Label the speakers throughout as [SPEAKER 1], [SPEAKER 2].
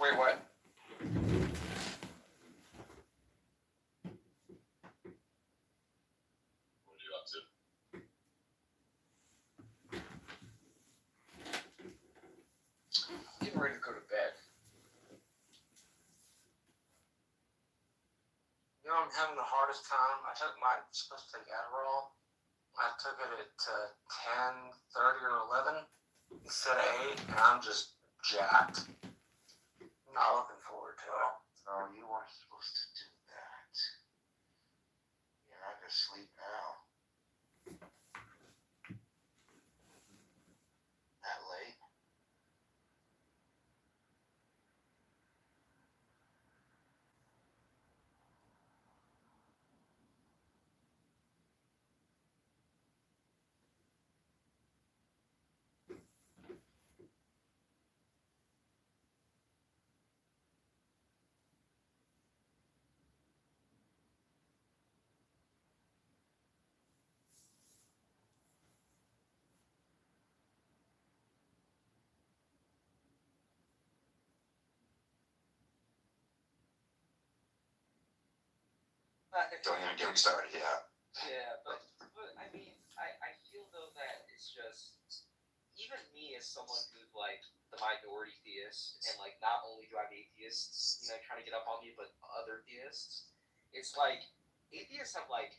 [SPEAKER 1] Wait, what?
[SPEAKER 2] What are you up to?
[SPEAKER 1] Getting ready to go to bed. You know, I'm having the hardest time. I took supposed to take Adderall. I took it at 10:30 or 11 instead of 8, and I'm just jacked. Not looking forward to it.
[SPEAKER 3] No, you weren't supposed to do that. You're not gonna sleep now. That late? Don't even get me started, yeah.
[SPEAKER 1] Yeah, but I mean, I feel though that it's just, even me as someone who's like the minority theist, and like not only do I have atheists, trying to get up on me, but other theists, it's like atheists have like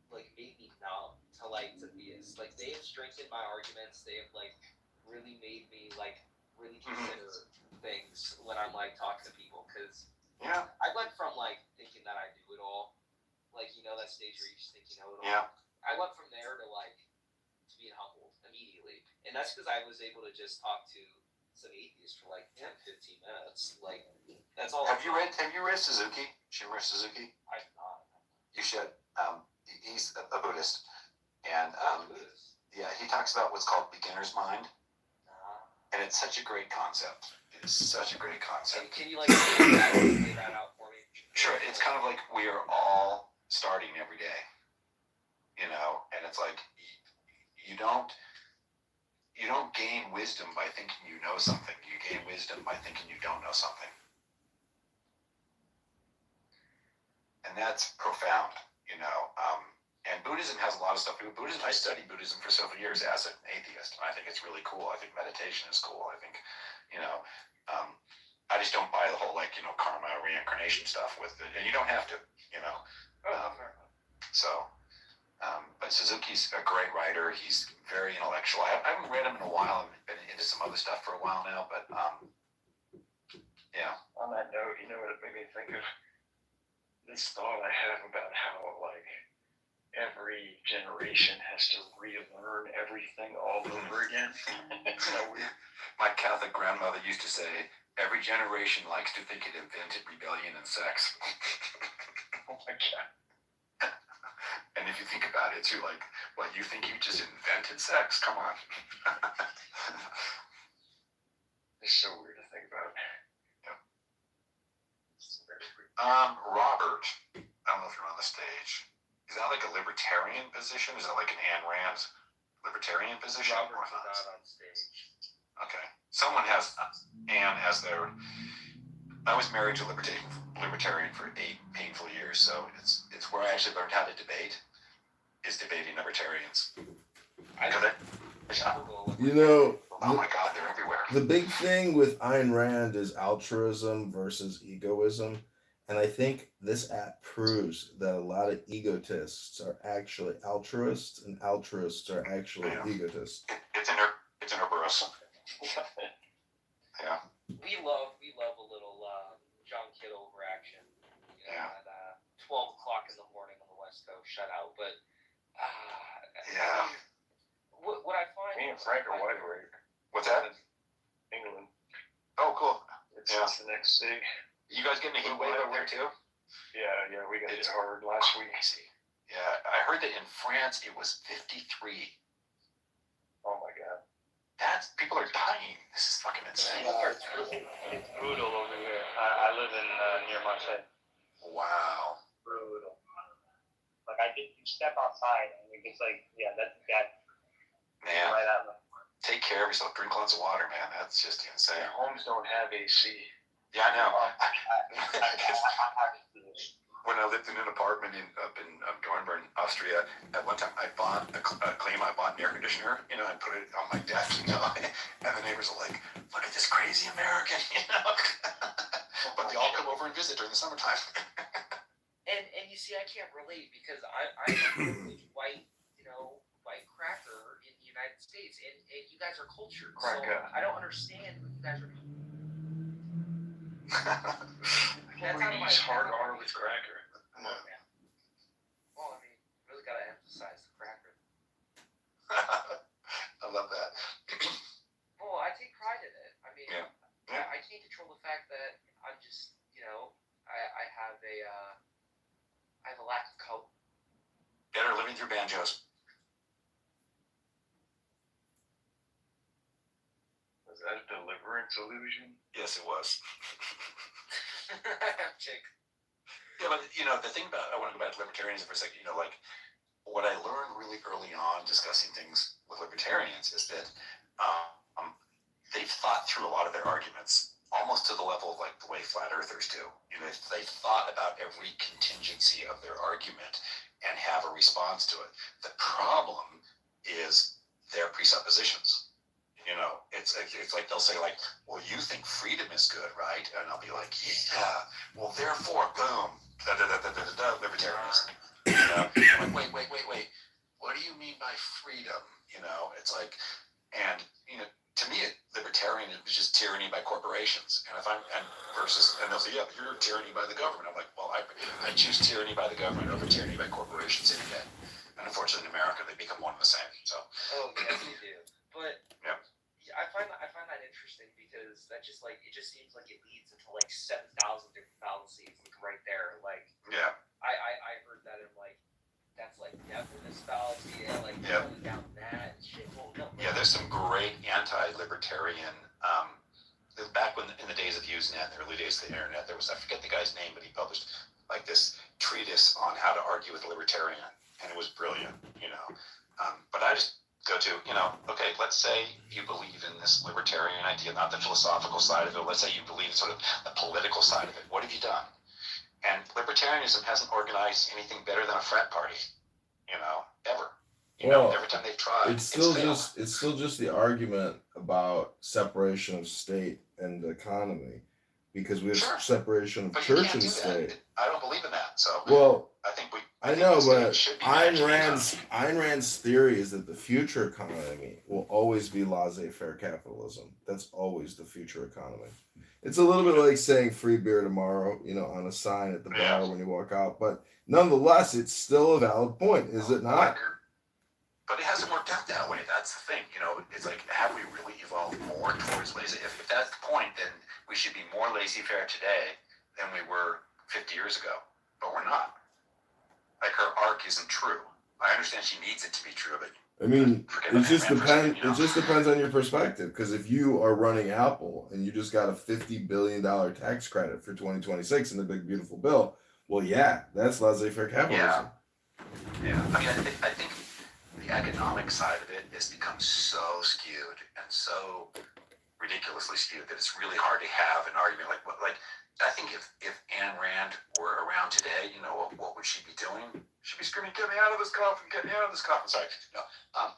[SPEAKER 1] made me numb to theists. Like they have strengthened my arguments. They have like really made me like really consider things when I'm like talking to people, because
[SPEAKER 3] Yeah.
[SPEAKER 1] I went from like thinking that I knew it all, like that stage where you just think you know it all.
[SPEAKER 3] Yeah.
[SPEAKER 1] I went from there to being humbled immediately, and that's because I was able to just talk to some atheists for like 10, 15 minutes. Like that's all.
[SPEAKER 3] Have you read Suzuki? Shimura Suzuki?
[SPEAKER 1] I've not.
[SPEAKER 3] You should. He's a Buddhist, and
[SPEAKER 1] Buddhist.
[SPEAKER 3] yeah, he talks about what's called beginner's mind, and it's such a great concept. It is such a great concept.
[SPEAKER 1] Can you lay that out for me?
[SPEAKER 3] Sure. It's kind of like we are all starting every day, and it's like you don't gain wisdom by thinking you know something. You gain wisdom by thinking you don't know something. And that's profound, and Buddhism has a lot of stuff. I studied Buddhism for several years as an atheist, and I think it's really cool. I think meditation is cool. I think, I just don't buy the whole karma, reincarnation stuff with it, and you don't have to, but Suzuki's a great writer. He's very intellectual. I haven't read him in a while. I've been into some other stuff for a while now, but yeah.
[SPEAKER 4] On that note, you know what it made me think of? This thought I have about how every generation has to relearn everything all over again. It's so weird.
[SPEAKER 3] My Catholic grandmother used to say, every generation likes to think it invented rebellion and sex.
[SPEAKER 4] Oh my God.
[SPEAKER 3] And if you think about it too, like, what, you think you just invented sex? Come on.
[SPEAKER 4] It's so weird to think about.
[SPEAKER 3] Yeah. Robert, I don't know if you're on the stage. Is that like a libertarian position? Is that like an Ayn Rand's libertarian position?
[SPEAKER 1] Robert's not on stage.
[SPEAKER 3] Okay. Someone has Anne as their. I was married to a libertarian for 8 painful years, so it's where I actually learned how to debate. Is debating libertarians.
[SPEAKER 5] Oh
[SPEAKER 3] my God, they're everywhere.
[SPEAKER 5] The big thing with Ayn Rand is altruism versus egoism. And I think this app proves that a lot of egotists are actually altruists, and altruists are actually egotists.
[SPEAKER 3] It's in her burrows. Yeah.
[SPEAKER 1] We love a little John Kitover action. At 12 o'clock in the morning on the West Coast, shut out. But
[SPEAKER 3] yeah.
[SPEAKER 1] What I find.
[SPEAKER 4] Me and Frank are wide awake.
[SPEAKER 3] What's that?
[SPEAKER 4] England.
[SPEAKER 3] Oh, cool.
[SPEAKER 4] It's the next thing.
[SPEAKER 3] You guys getting a heat wave over there too?
[SPEAKER 4] Yeah, we got hit hard last week.
[SPEAKER 3] Yeah, I heard that in France it was 53.
[SPEAKER 4] Oh my God.
[SPEAKER 3] People are dying. This is fucking insane.
[SPEAKER 4] It's brutal over here. I live in near Marseille.
[SPEAKER 3] Wow.
[SPEAKER 4] Brutal. Like you step outside and you're just like, yeah, that's that.
[SPEAKER 3] Man.
[SPEAKER 4] Right out.
[SPEAKER 3] Take care of yourself. Drink lots of water, man. That's just insane.
[SPEAKER 4] Homes don't have AC.
[SPEAKER 3] Yeah, I know.
[SPEAKER 4] I
[SPEAKER 3] When I lived in an apartment up in Dornbirn, Austria, at one time I bought a claim I bought an air conditioner, you know, and put it on my desk, you know, and the neighbors are like, "Look at this crazy American," you know. But they all come over and visit during the summertime.
[SPEAKER 1] And you see, I can't relate because I'm a privileged white, white cracker in the United States, and you guys are cultured,
[SPEAKER 4] Cracker.
[SPEAKER 1] so I don't understand what you guys are.
[SPEAKER 4] That's how my hard R with cracker.
[SPEAKER 1] Come on, man. Well, I mean, really gotta emphasize the cracker.
[SPEAKER 3] I love that.
[SPEAKER 1] Well, I take pride in it. I mean,
[SPEAKER 3] Yeah.
[SPEAKER 1] I can't control the fact that I'm just, I have a lack of coat.
[SPEAKER 3] Better living through banjos.
[SPEAKER 4] Was that a deliverance illusion?
[SPEAKER 3] Yes, it was.
[SPEAKER 1] Chick.
[SPEAKER 3] Yeah, but the thing about, I want to go back to libertarianism for a second. Like what I learned really early on discussing things with libertarians is that they've thought through a lot of their arguments almost to the level of like the way flat earthers do. They thought about every contingency of their argument and have a response to it. The problem is their presuppositions. It's like they'll say like, well, you think freedom is good, right? And I'll be like, yeah. Well, therefore, boom, libertarianism. I'm like, wait. What do you mean by freedom? It's like, and to me, libertarianism is just tyranny by corporations. And they'll say, yeah, but you're tyranny by the government. I'm like, well, I choose tyranny by the government over tyranny by corporations any day. And unfortunately, in America, they become one and the same. So.
[SPEAKER 1] Oh yes, they do. But
[SPEAKER 3] yeah.
[SPEAKER 1] I find that interesting because it just seems like it leads into like 7,000 different fallacies right there. Like
[SPEAKER 3] yeah.
[SPEAKER 1] I heard that in like that's like definite fallacy and like down that shit. Well, no,
[SPEAKER 3] yeah, there's some great anti-libertarian. Back in the days of Usenet, the early days of the internet, there was, I forget the guy's name, but he published like this treatise on how to argue with a libertarian, and it was brilliant. But I just go to, okay, let's say you believe in this libertarian idea, not the philosophical side of it. Let's say you believe in sort of the political side of it. What have you done? And libertarianism hasn't organized anything better than a frat party, ever. Every time they've tried,
[SPEAKER 5] it's still just the argument about separation of state and economy, because we have separation of church and state.
[SPEAKER 3] I don't believe in that. So I think Ayn
[SPEAKER 5] Rand's theory is that the future economy will always be laissez-faire capitalism. That's always the future economy. It's a little bit like saying free beer tomorrow, on a sign at the bar when you walk out. But nonetheless, it's still a valid point, is it not?
[SPEAKER 3] But it hasn't worked out that way. That's the thing. It's like, have we really evolved more towards laissez? If that's the point, then we should be more laissez-faire today than we were 50 years ago. But we're not. Like, her arc isn't true. I understand she needs it to be true, but
[SPEAKER 5] I mean, it just depends on your perspective. Because if you are running Apple and you just got a $50 billion tax credit for 2026 in the big beautiful bill, well, yeah, that's laissez-faire capitalism.
[SPEAKER 3] Yeah. I mean, I think the economic side of it has become so skewed and so ridiculously skewed that it's really hard to have an argument like I think if Ayn Rand were around today, what would she be doing? She'd be screaming, "Get me out of this coffin! Get me out of this coffin!" Sorry, I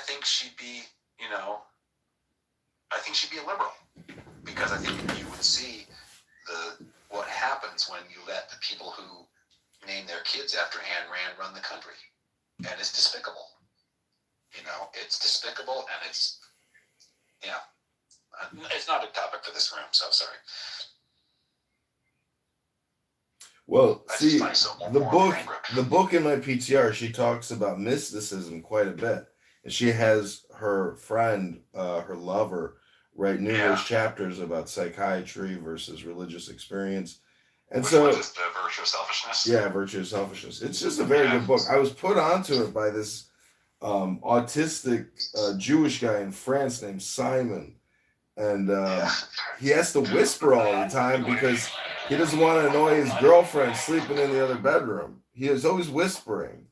[SPEAKER 3] think she'd be, I think she'd be a liberal, because I think you would see what happens when you let the people who name their kids after Ayn Rand run the country, and it's despicable. It's despicable, and it's not a topic for this room, so sorry.
[SPEAKER 5] Well, see, the book in my PTR, she talks about mysticism quite a bit, and she has her friend, her lover, write numerous chapters about psychiatry versus religious experience, and
[SPEAKER 3] Which
[SPEAKER 5] so
[SPEAKER 3] was the virtue of selfishness.
[SPEAKER 5] Yeah, virtue of selfishness. It's just a very good book. I was put onto it by this autistic Jewish guy in France named Simon, and he has to whisper all the time because he doesn't want to annoy his girlfriend sleeping in the other bedroom. He is always whispering.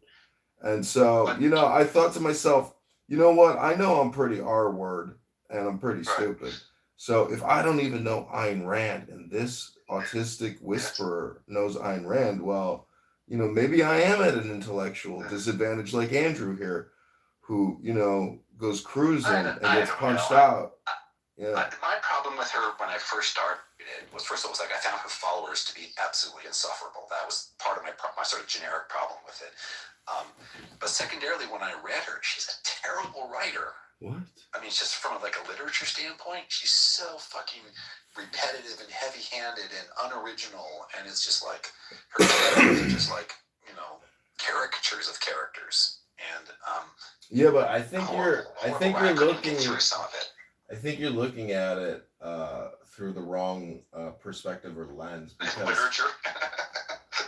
[SPEAKER 5] And so, I thought to myself, you know what? I know I'm pretty R-word and I'm pretty stupid. So if I don't even know Ayn Rand and this autistic
[SPEAKER 3] Yes.
[SPEAKER 5] whisperer knows Ayn Rand, well, maybe I am at an intellectual disadvantage like Andrew here, who, goes cruising and
[SPEAKER 3] I
[SPEAKER 5] gets
[SPEAKER 3] don't
[SPEAKER 5] punched
[SPEAKER 3] know.
[SPEAKER 5] out. Yeah.
[SPEAKER 3] My problem with her when I first started was, first of all, it was like I found her followers to be absolutely insufferable. That was part of my sort of generic problem with it. But secondarily, when I read her, she's a terrible writer.
[SPEAKER 5] What?
[SPEAKER 3] I mean, just from like a literature standpoint, she's so fucking repetitive and heavy-handed and unoriginal, and it's just like her characters are just like caricatures of characters, and
[SPEAKER 5] Yeah, but I think you're
[SPEAKER 3] I couldn't get through some of it.
[SPEAKER 5] I think you're looking at it through the wrong perspective or lens because
[SPEAKER 3] Literature.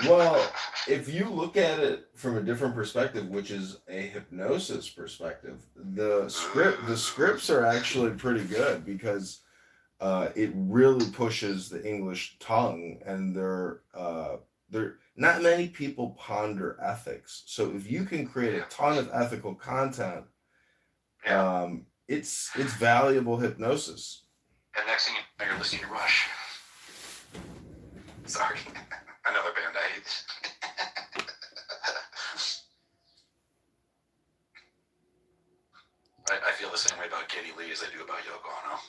[SPEAKER 5] well, if you look at it from a different perspective, which is a hypnosis perspective, the scripts are actually pretty good because it really pushes the English tongue, and they're not many people ponder ethics. So if you can create a ton of ethical content,
[SPEAKER 3] Yeah.
[SPEAKER 5] it's valuable hypnosis.
[SPEAKER 3] And next thing you know, you're listening to Rush. Sorry, another band I hate. I feel the same way about Geddy Lee as I do about Yoko Ono.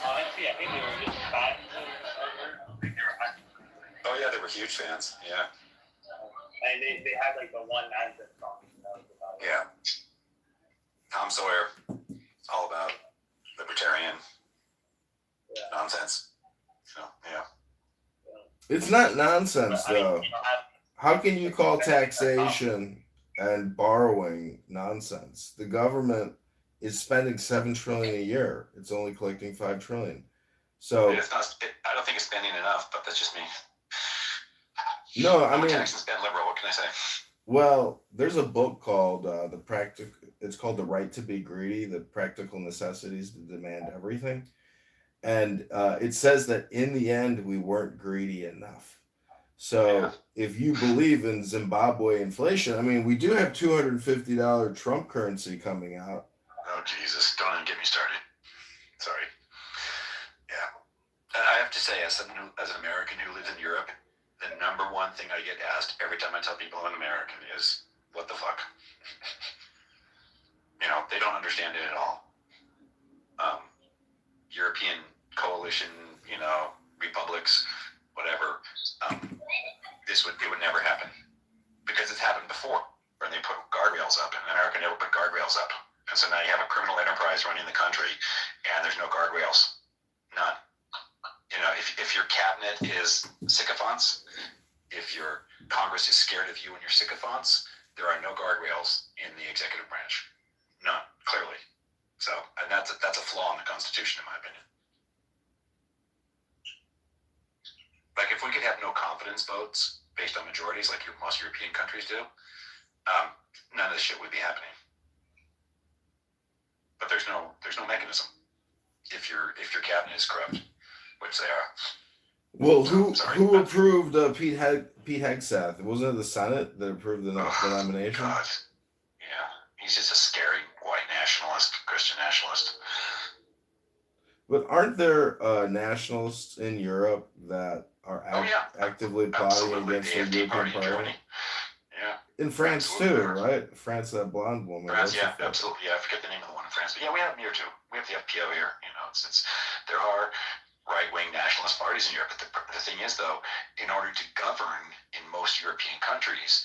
[SPEAKER 4] Honestly, I think they were just fans of her.
[SPEAKER 3] Oh yeah, they were huge fans. Yeah.
[SPEAKER 4] And they had like the one anthem song. That was about it.
[SPEAKER 3] Yeah. Tom Sawyer, all about libertarian nonsense. So, yeah.
[SPEAKER 5] It's not nonsense though. How can you call taxation and borrowing nonsense? The government is spending $7 trillion a year. It's only collecting $5 trillion. So
[SPEAKER 3] It's not. I don't think it's spending enough, but that's just me.
[SPEAKER 5] no, I mean,
[SPEAKER 3] tax and spend liberal. What can I say?
[SPEAKER 5] well, there's a book called It's called The Right to Be Greedy: The Practical Necessities to Demand Everything, and it says that in the end we weren't greedy enough. So if you believe in Zimbabwe inflation, I mean, we do have $250 Trump currency coming out.
[SPEAKER 3] Oh Jesus! Don't even get me started. Sorry. Yeah, and I have to say, as an American who lives in Europe, the number one thing I get asked every time I tell people I'm American is, "What the fuck?" They don't understand it at all. European coalition, republics, whatever. It would never happen because it's happened before when they put guardrails up, and America never put guardrails up, and so now you have a criminal enterprise running the country, and there's no guardrails, none. If your cabinet is sycophants, if your Congress is scared of you and your sycophants, there are no guardrails in the executive branch, none, clearly. So, and that's a flaw in the Constitution, in my opinion. Like, if we could have no confidence votes based on majorities, like most European countries do, none of this shit would be happening. But there's no mechanism if your cabinet is corrupt, which they are.
[SPEAKER 5] Well, who approved Pete Hegseth? Wasn't it the Senate that approved the nomination?
[SPEAKER 3] God. Yeah, he's just a scary white nationalist, Christian nationalist.
[SPEAKER 5] But aren't there nationalists in Europe that are actively plotting against the European Parliament?
[SPEAKER 3] Yeah.
[SPEAKER 5] In France too, right? France, that blonde woman.
[SPEAKER 3] France, yeah, absolutely. Yeah, I forget the name of the one in France, but yeah, we have them here too. We have the FPO here. There are right-wing nationalist parties in Europe. But the thing is, though, in order to govern in most European countries,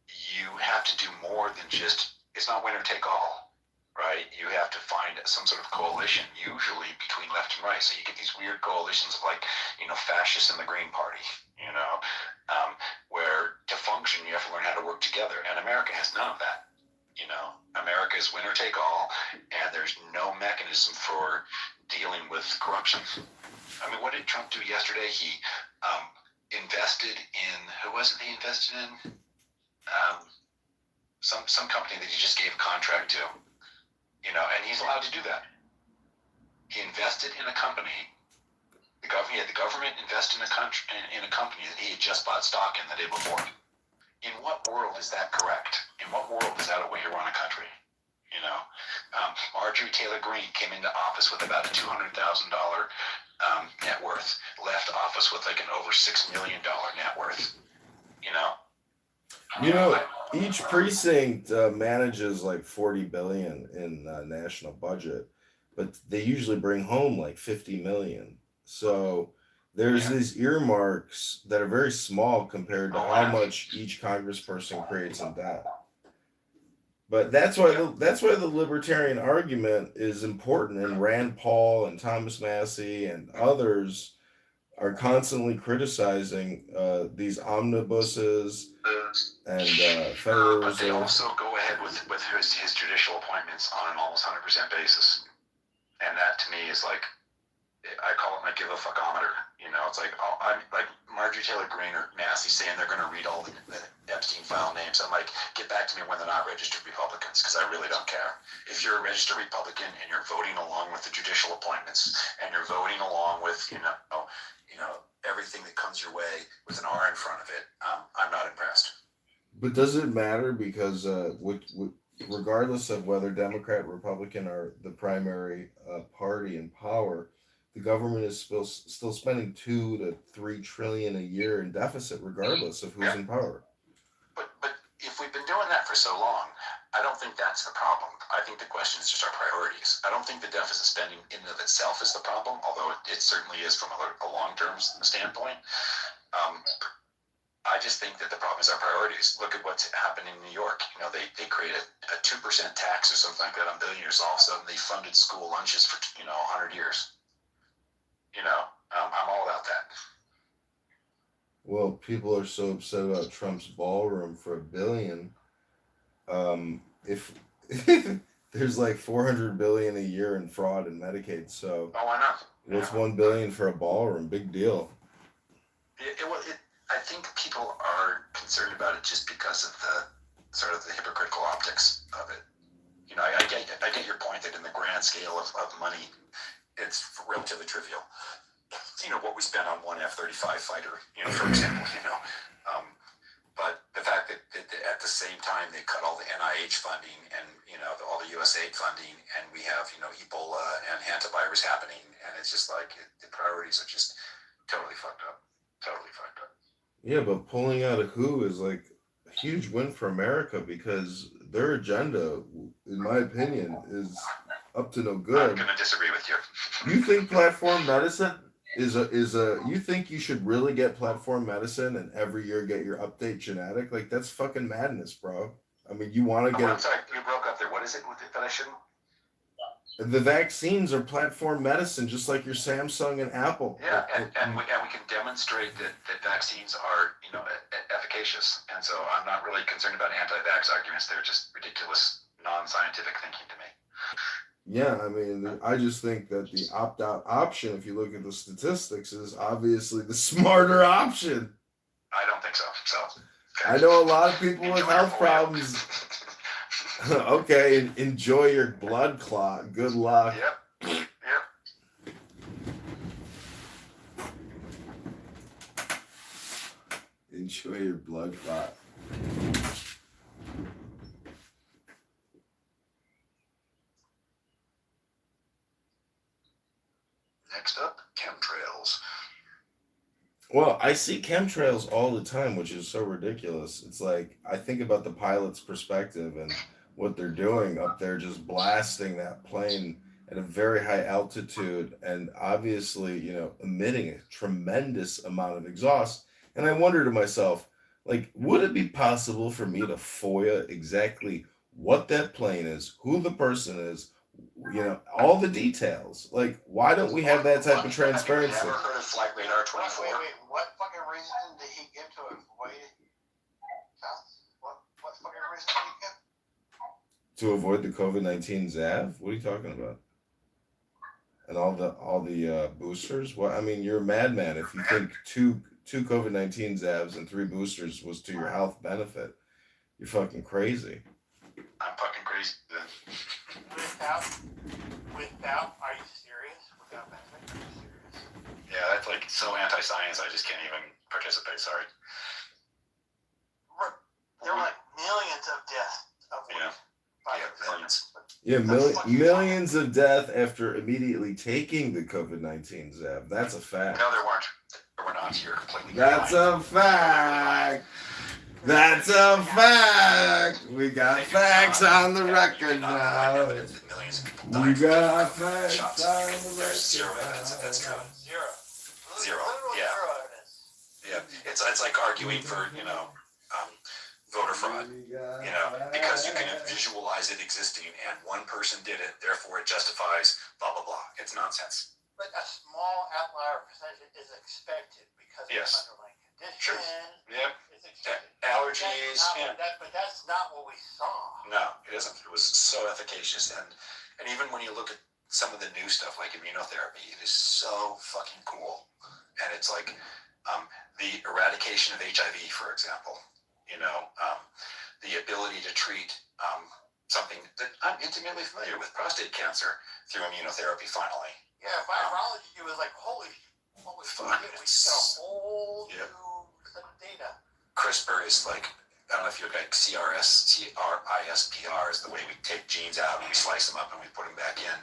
[SPEAKER 3] you have to do more than just. It's not winner take all. Right, you have to find some sort of coalition, usually between left and right. So you get these weird coalitions of fascists and the Green Party. Where to function you have to learn how to work together, and America has none of that. America is winner take all, and there's no mechanism for dealing with corruption. I mean, what did Trump do yesterday? He invested in who was it? He invested in some company that he just gave a contract to. And he's allowed to do that. He invested in a company. The government invested in a company that he had just bought stock in the day before. In what world is that correct? In what world is that a way to run a country? You know, Marjorie Taylor Greene came into office with about a $200,000 net worth, left office with like an over $6 million net worth. You know.
[SPEAKER 5] You know, each precinct manages like 40 billion in national budget, but they usually bring home like 50 million. So there's these earmarks that are very small compared to how much each congressperson creates in debt. But that's why the libertarian argument is important, and Rand Paul and Thomas Massey and others are constantly criticizing these omnibuses and Federal
[SPEAKER 3] But they
[SPEAKER 5] Reserve.
[SPEAKER 3] also go ahead with his judicial appointments on an almost 100% basis, and that to me is like, I call it my give a fuckometer. You know, it's like, oh, I'm like Marjorie Taylor Greene or Massey saying they're going to read all the Epstein file names. I'm like, get back to me when they're not registered Republicans, because I really don't care. If you're a registered Republican and you're voting along with the judicial appointments and you're voting along with you know everything that comes your way with an R in front of it, I'm not impressed.
[SPEAKER 5] But does it matter? Because regardless of whether Democrat, Republican are the primary party in power, the government is still spending 2 to 3 trillion a year in deficit, regardless of who's in power.
[SPEAKER 3] But if we've been doing that for so long, I don't think that's the problem. I think the question is just our priorities. I don't think the deficit spending in and of itself is the problem, although it certainly is from a long-term standpoint. I just think that the problem is our priorities. Look at what's happened in New York. You know, they created a 2% tax or something like that on billionaires. All of a sudden, they funded school lunches for 100 years. You know, I'm all about that.
[SPEAKER 5] Well, people are so upset about Trump's ballroom for $1 billion. If there's like 400 billion a year in fraud and Medicaid, so
[SPEAKER 3] why not?
[SPEAKER 5] what's 1 billion for a ballroom? Big deal.
[SPEAKER 3] I think people are concerned about it just because of the sort of the hypocritical optics of it. You know, I get your point that in the grand scale of money, it's relatively trivial. You know, what we spend on one F-35 fighter, for example, but the fact that at the same time they cut all the NIH funding and, all the USAID funding, and we have, Ebola and hantavirus happening, and it's just like the priorities are just totally fucked up. Totally fucked up.
[SPEAKER 5] Yeah, but pulling out of WHO is like a huge win for America because their agenda, in my opinion, is up to no good.
[SPEAKER 3] I'm going to disagree with you.
[SPEAKER 5] You think platform medicine is you think you should really get platform medicine and every year get your update genetic? Like, that's fucking madness, bro. I mean, you want to get...
[SPEAKER 3] I'm sorry, you broke up there. What is it that I shouldn't...
[SPEAKER 5] The vaccines are platform medicine, just like your Samsung and Apple.
[SPEAKER 3] Yeah, and we can demonstrate that vaccines are, efficacious. And so I'm not really concerned about anti-vax arguments. They're just ridiculous, non-scientific thinking to me.
[SPEAKER 5] Yeah, I mean, I just think that the opt-out option, if you look at the statistics, is obviously the smarter option.
[SPEAKER 3] I don't think so. Okay.
[SPEAKER 5] I know a lot of people with health problems. Okay, enjoy your blood clot. Good luck.
[SPEAKER 3] Yep.
[SPEAKER 5] Enjoy your blood clot.
[SPEAKER 3] Next up, chemtrails.
[SPEAKER 5] Well, I see chemtrails all the time, which is so ridiculous. It's like, I think about the pilot's perspective and what they're doing up there, just blasting that plane at a very high altitude and obviously, emitting a tremendous amount of exhaust. And I wonder to myself, like, would it be possible for me to FOIA exactly what that plane is, who the person is, all the details? Like, why don't we have that type of transparency?
[SPEAKER 3] Have you ever heard of Flight Radar 24?
[SPEAKER 2] Wait, what fucking reason did he give to avoid it? What fucking reason did he give?
[SPEAKER 5] To avoid the COVID-19 ZAV? What are you talking about? And all the boosters? Well, I mean, you're a madman if you think two COVID-19 ZAVs and 3 boosters was to your health benefit. You're fucking crazy.
[SPEAKER 3] I'm fucking crazy then.
[SPEAKER 2] Without, are you serious? Without benefit, are you serious?
[SPEAKER 3] Yeah, that's like so anti-science, I just can't even participate, sorry.
[SPEAKER 2] There were like millions of deaths of
[SPEAKER 3] Yeah. millions.
[SPEAKER 5] Yeah,
[SPEAKER 2] That's fucking
[SPEAKER 5] millions of death after immediately taking the COVID-19 jab. That's a fact.
[SPEAKER 3] No, there weren't. There were not. You're completely
[SPEAKER 5] That's
[SPEAKER 3] lying.
[SPEAKER 5] a fact. That's a fact. We got facts on the record now.
[SPEAKER 3] Evidence that millions of people
[SPEAKER 5] We
[SPEAKER 3] died from
[SPEAKER 5] got
[SPEAKER 3] COVID
[SPEAKER 5] facts
[SPEAKER 3] shots.
[SPEAKER 5] on the
[SPEAKER 3] There's zero
[SPEAKER 5] record
[SPEAKER 3] evidence that that's true.
[SPEAKER 5] now.
[SPEAKER 2] Zero.
[SPEAKER 3] Zero,
[SPEAKER 2] Literal
[SPEAKER 3] yeah.
[SPEAKER 2] zero evidence.
[SPEAKER 3] Yeah, it's like arguing for voter fraud. Because you can visualize it existing, and one person did it, therefore it justifies blah blah blah. It's nonsense.
[SPEAKER 2] But a small outlier percentage is expected because
[SPEAKER 3] Yes.
[SPEAKER 2] of underlying condition.
[SPEAKER 3] Sure. Yep.
[SPEAKER 2] It's expected.
[SPEAKER 3] Allergies.
[SPEAKER 2] But that's not what we saw.
[SPEAKER 3] No, it isn't. It was so efficacious, and even when you look at some of the new stuff like immunotherapy, it is so fucking cool. And it's like the eradication of HIV, for example. The ability to treat something that I'm intimately familiar with, prostate cancer, through immunotherapy. Finally,
[SPEAKER 2] Yeah, virology was like, holy fuck, we got a whole
[SPEAKER 3] Yep.
[SPEAKER 2] new set of data.
[SPEAKER 3] CRISPR is like, I don't know if you look at CRISPR is the way we take genes out and we slice them up and we put them back in,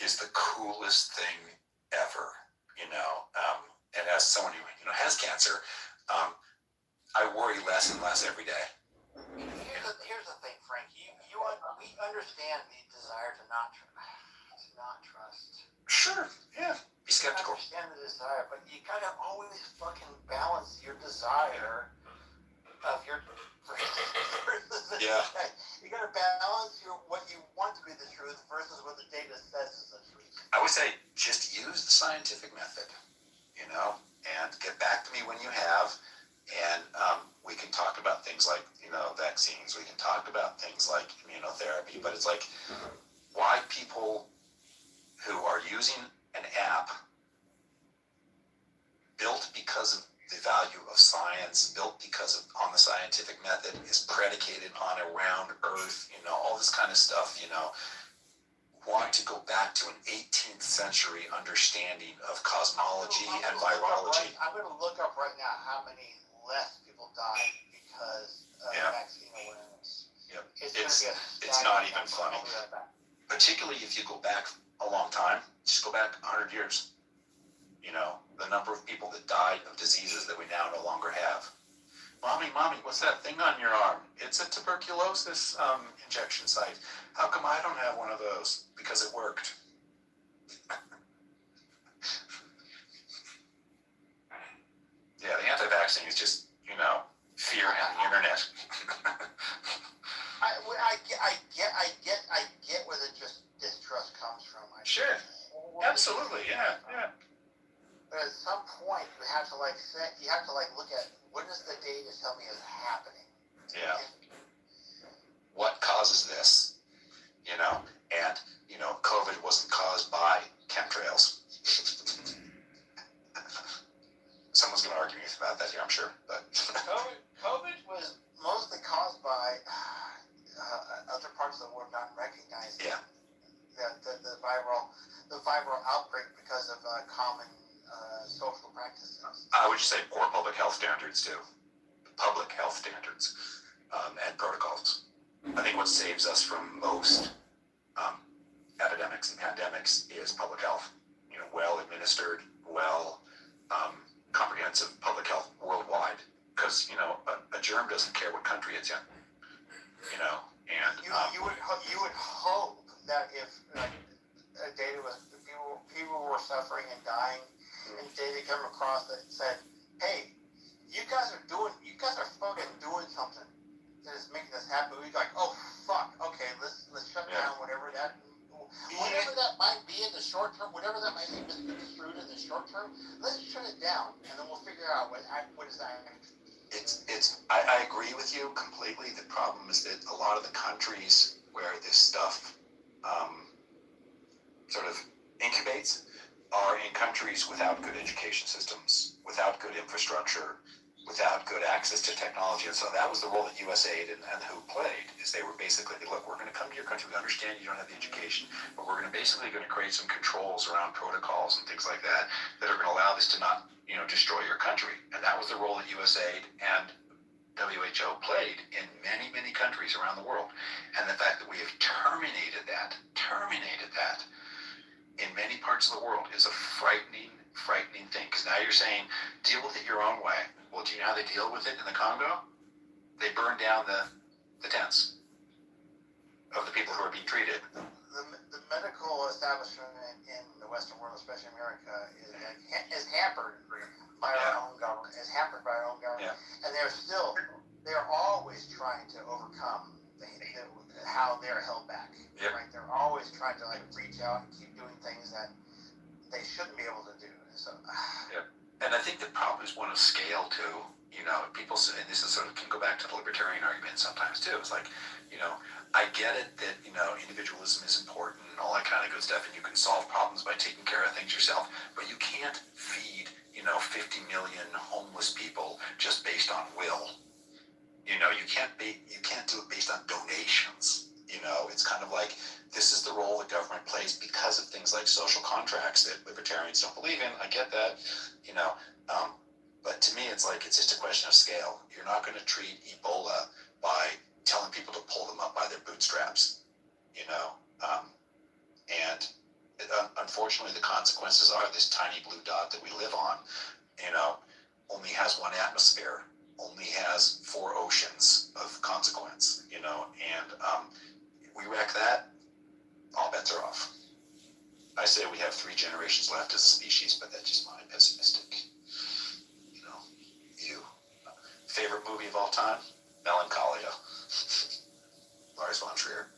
[SPEAKER 3] is the coolest thing ever, and as someone who, has cancer, I worry less and less every day.
[SPEAKER 2] Here's the thing, Frank. We understand the desire to not trust.
[SPEAKER 3] Sure, yeah. Be skeptical.
[SPEAKER 2] I understand the desire, but you gotta always fucking balance your desire of your versus the
[SPEAKER 3] Yeah.
[SPEAKER 2] You gotta balance what you want to be the truth versus what the data says is the truth.
[SPEAKER 3] I would say just use the scientific method, and get back to me when you have, and we can talk about things like, vaccines. We can talk about things like immunotherapy, but it's like, why people who are using an app built because of the value of science, built because on the scientific method, is predicated on a round earth, all this kind of stuff, want to go back to an 18th century understanding of cosmology and virology.
[SPEAKER 2] I'm going to look up right now how many less people died because of vaccine awareness.
[SPEAKER 3] Yep.
[SPEAKER 2] It's
[SPEAKER 3] not even funny.
[SPEAKER 2] I'll be right back.
[SPEAKER 3] Particularly if you go back a long time, just go back 100 years. The number of people that died of diseases that we now no longer have. Mommy, what's that thing on your arm? It's a tuberculosis injection site. How come I don't have one of those? Because it worked. Yeah, the anti-vaccine is just, fear and the internet.
[SPEAKER 2] I get where the distrust comes from.
[SPEAKER 3] Sure. Absolutely, yeah.
[SPEAKER 2] But at some point, you have to look at what does the data tell me is happening.
[SPEAKER 3] Yeah. What causes this? And COVID wasn't caused by chemtrails. Someone's going to argue with me about that here, I'm sure. But
[SPEAKER 2] COVID was mostly caused by other parts of the world not recognizing the viral outbreak because of common social practices.
[SPEAKER 3] I would just say poor public health standards too. Public health standards and protocols. I think what saves us from most epidemics and pandemics is public health. Well administered, comprehensive public health worldwide. Because a germ doesn't care what country it's in. And
[SPEAKER 2] you would hope that if data was people were suffering and dying, and data come across that said, hey, you guys are fucking doing something that is making this happen. We'd be like, oh fuck, okay, let's shut down whatever that might be in the short term, whatever that might be misconstrued in the short term. Let's shut it down, and then we'll figure out what is that.
[SPEAKER 3] I agree with you completely. The problem is that a lot of the countries where this stuff sort of incubates are in countries without good education systems, without good infrastructure, without good access to technology. And so that was the role that USAID and WHO played, is they were basically, look, we're going to come to your country, we understand you don't have the education, but we're going to create some controls around protocols and things like that that are going to allow this to not, destroy your country. And that was the role that USAID and WHO played in many, many countries around the world. And the fact that we have terminated that in many parts of the world is a frightening thing. Because now you're saying, deal with it your own way. Well, do you know how they deal with it in the Congo? They burn down the tents of the people who are being treated.
[SPEAKER 2] The medical establishment in the Western world, especially America, is hampered by our own government.
[SPEAKER 3] Yeah.
[SPEAKER 2] And they're always trying to overcome how they're held back.
[SPEAKER 3] Yep.
[SPEAKER 2] Right? They're always trying to reach out and keep doing things that they shouldn't be able to do. So.
[SPEAKER 3] And I think the problem is one of scale too. People say, and this is can go back to the libertarian argument sometimes too. It's like, I get it that, individualism is important and all that kind of good stuff, and you can solve problems by taking care of things yourself, but you can't feed, 50 million homeless people just based on will. You can't do it based on donations. It's kind of like, this is the role the government plays because of things like social contracts that libertarians don't believe in. I get that, but to me, it's just a question of scale. You're not going to treat Ebola by telling people to pull them up by their bootstraps, and unfortunately, the consequences are this tiny blue dot that we live on, only has one atmosphere, only has 4 oceans of consequence, and we wreck that, all bets are off. I say we have 3 generations left as a species, but that's just my pessimistic, view. Favorite movie of all time? Melancholia. Lars von Trier.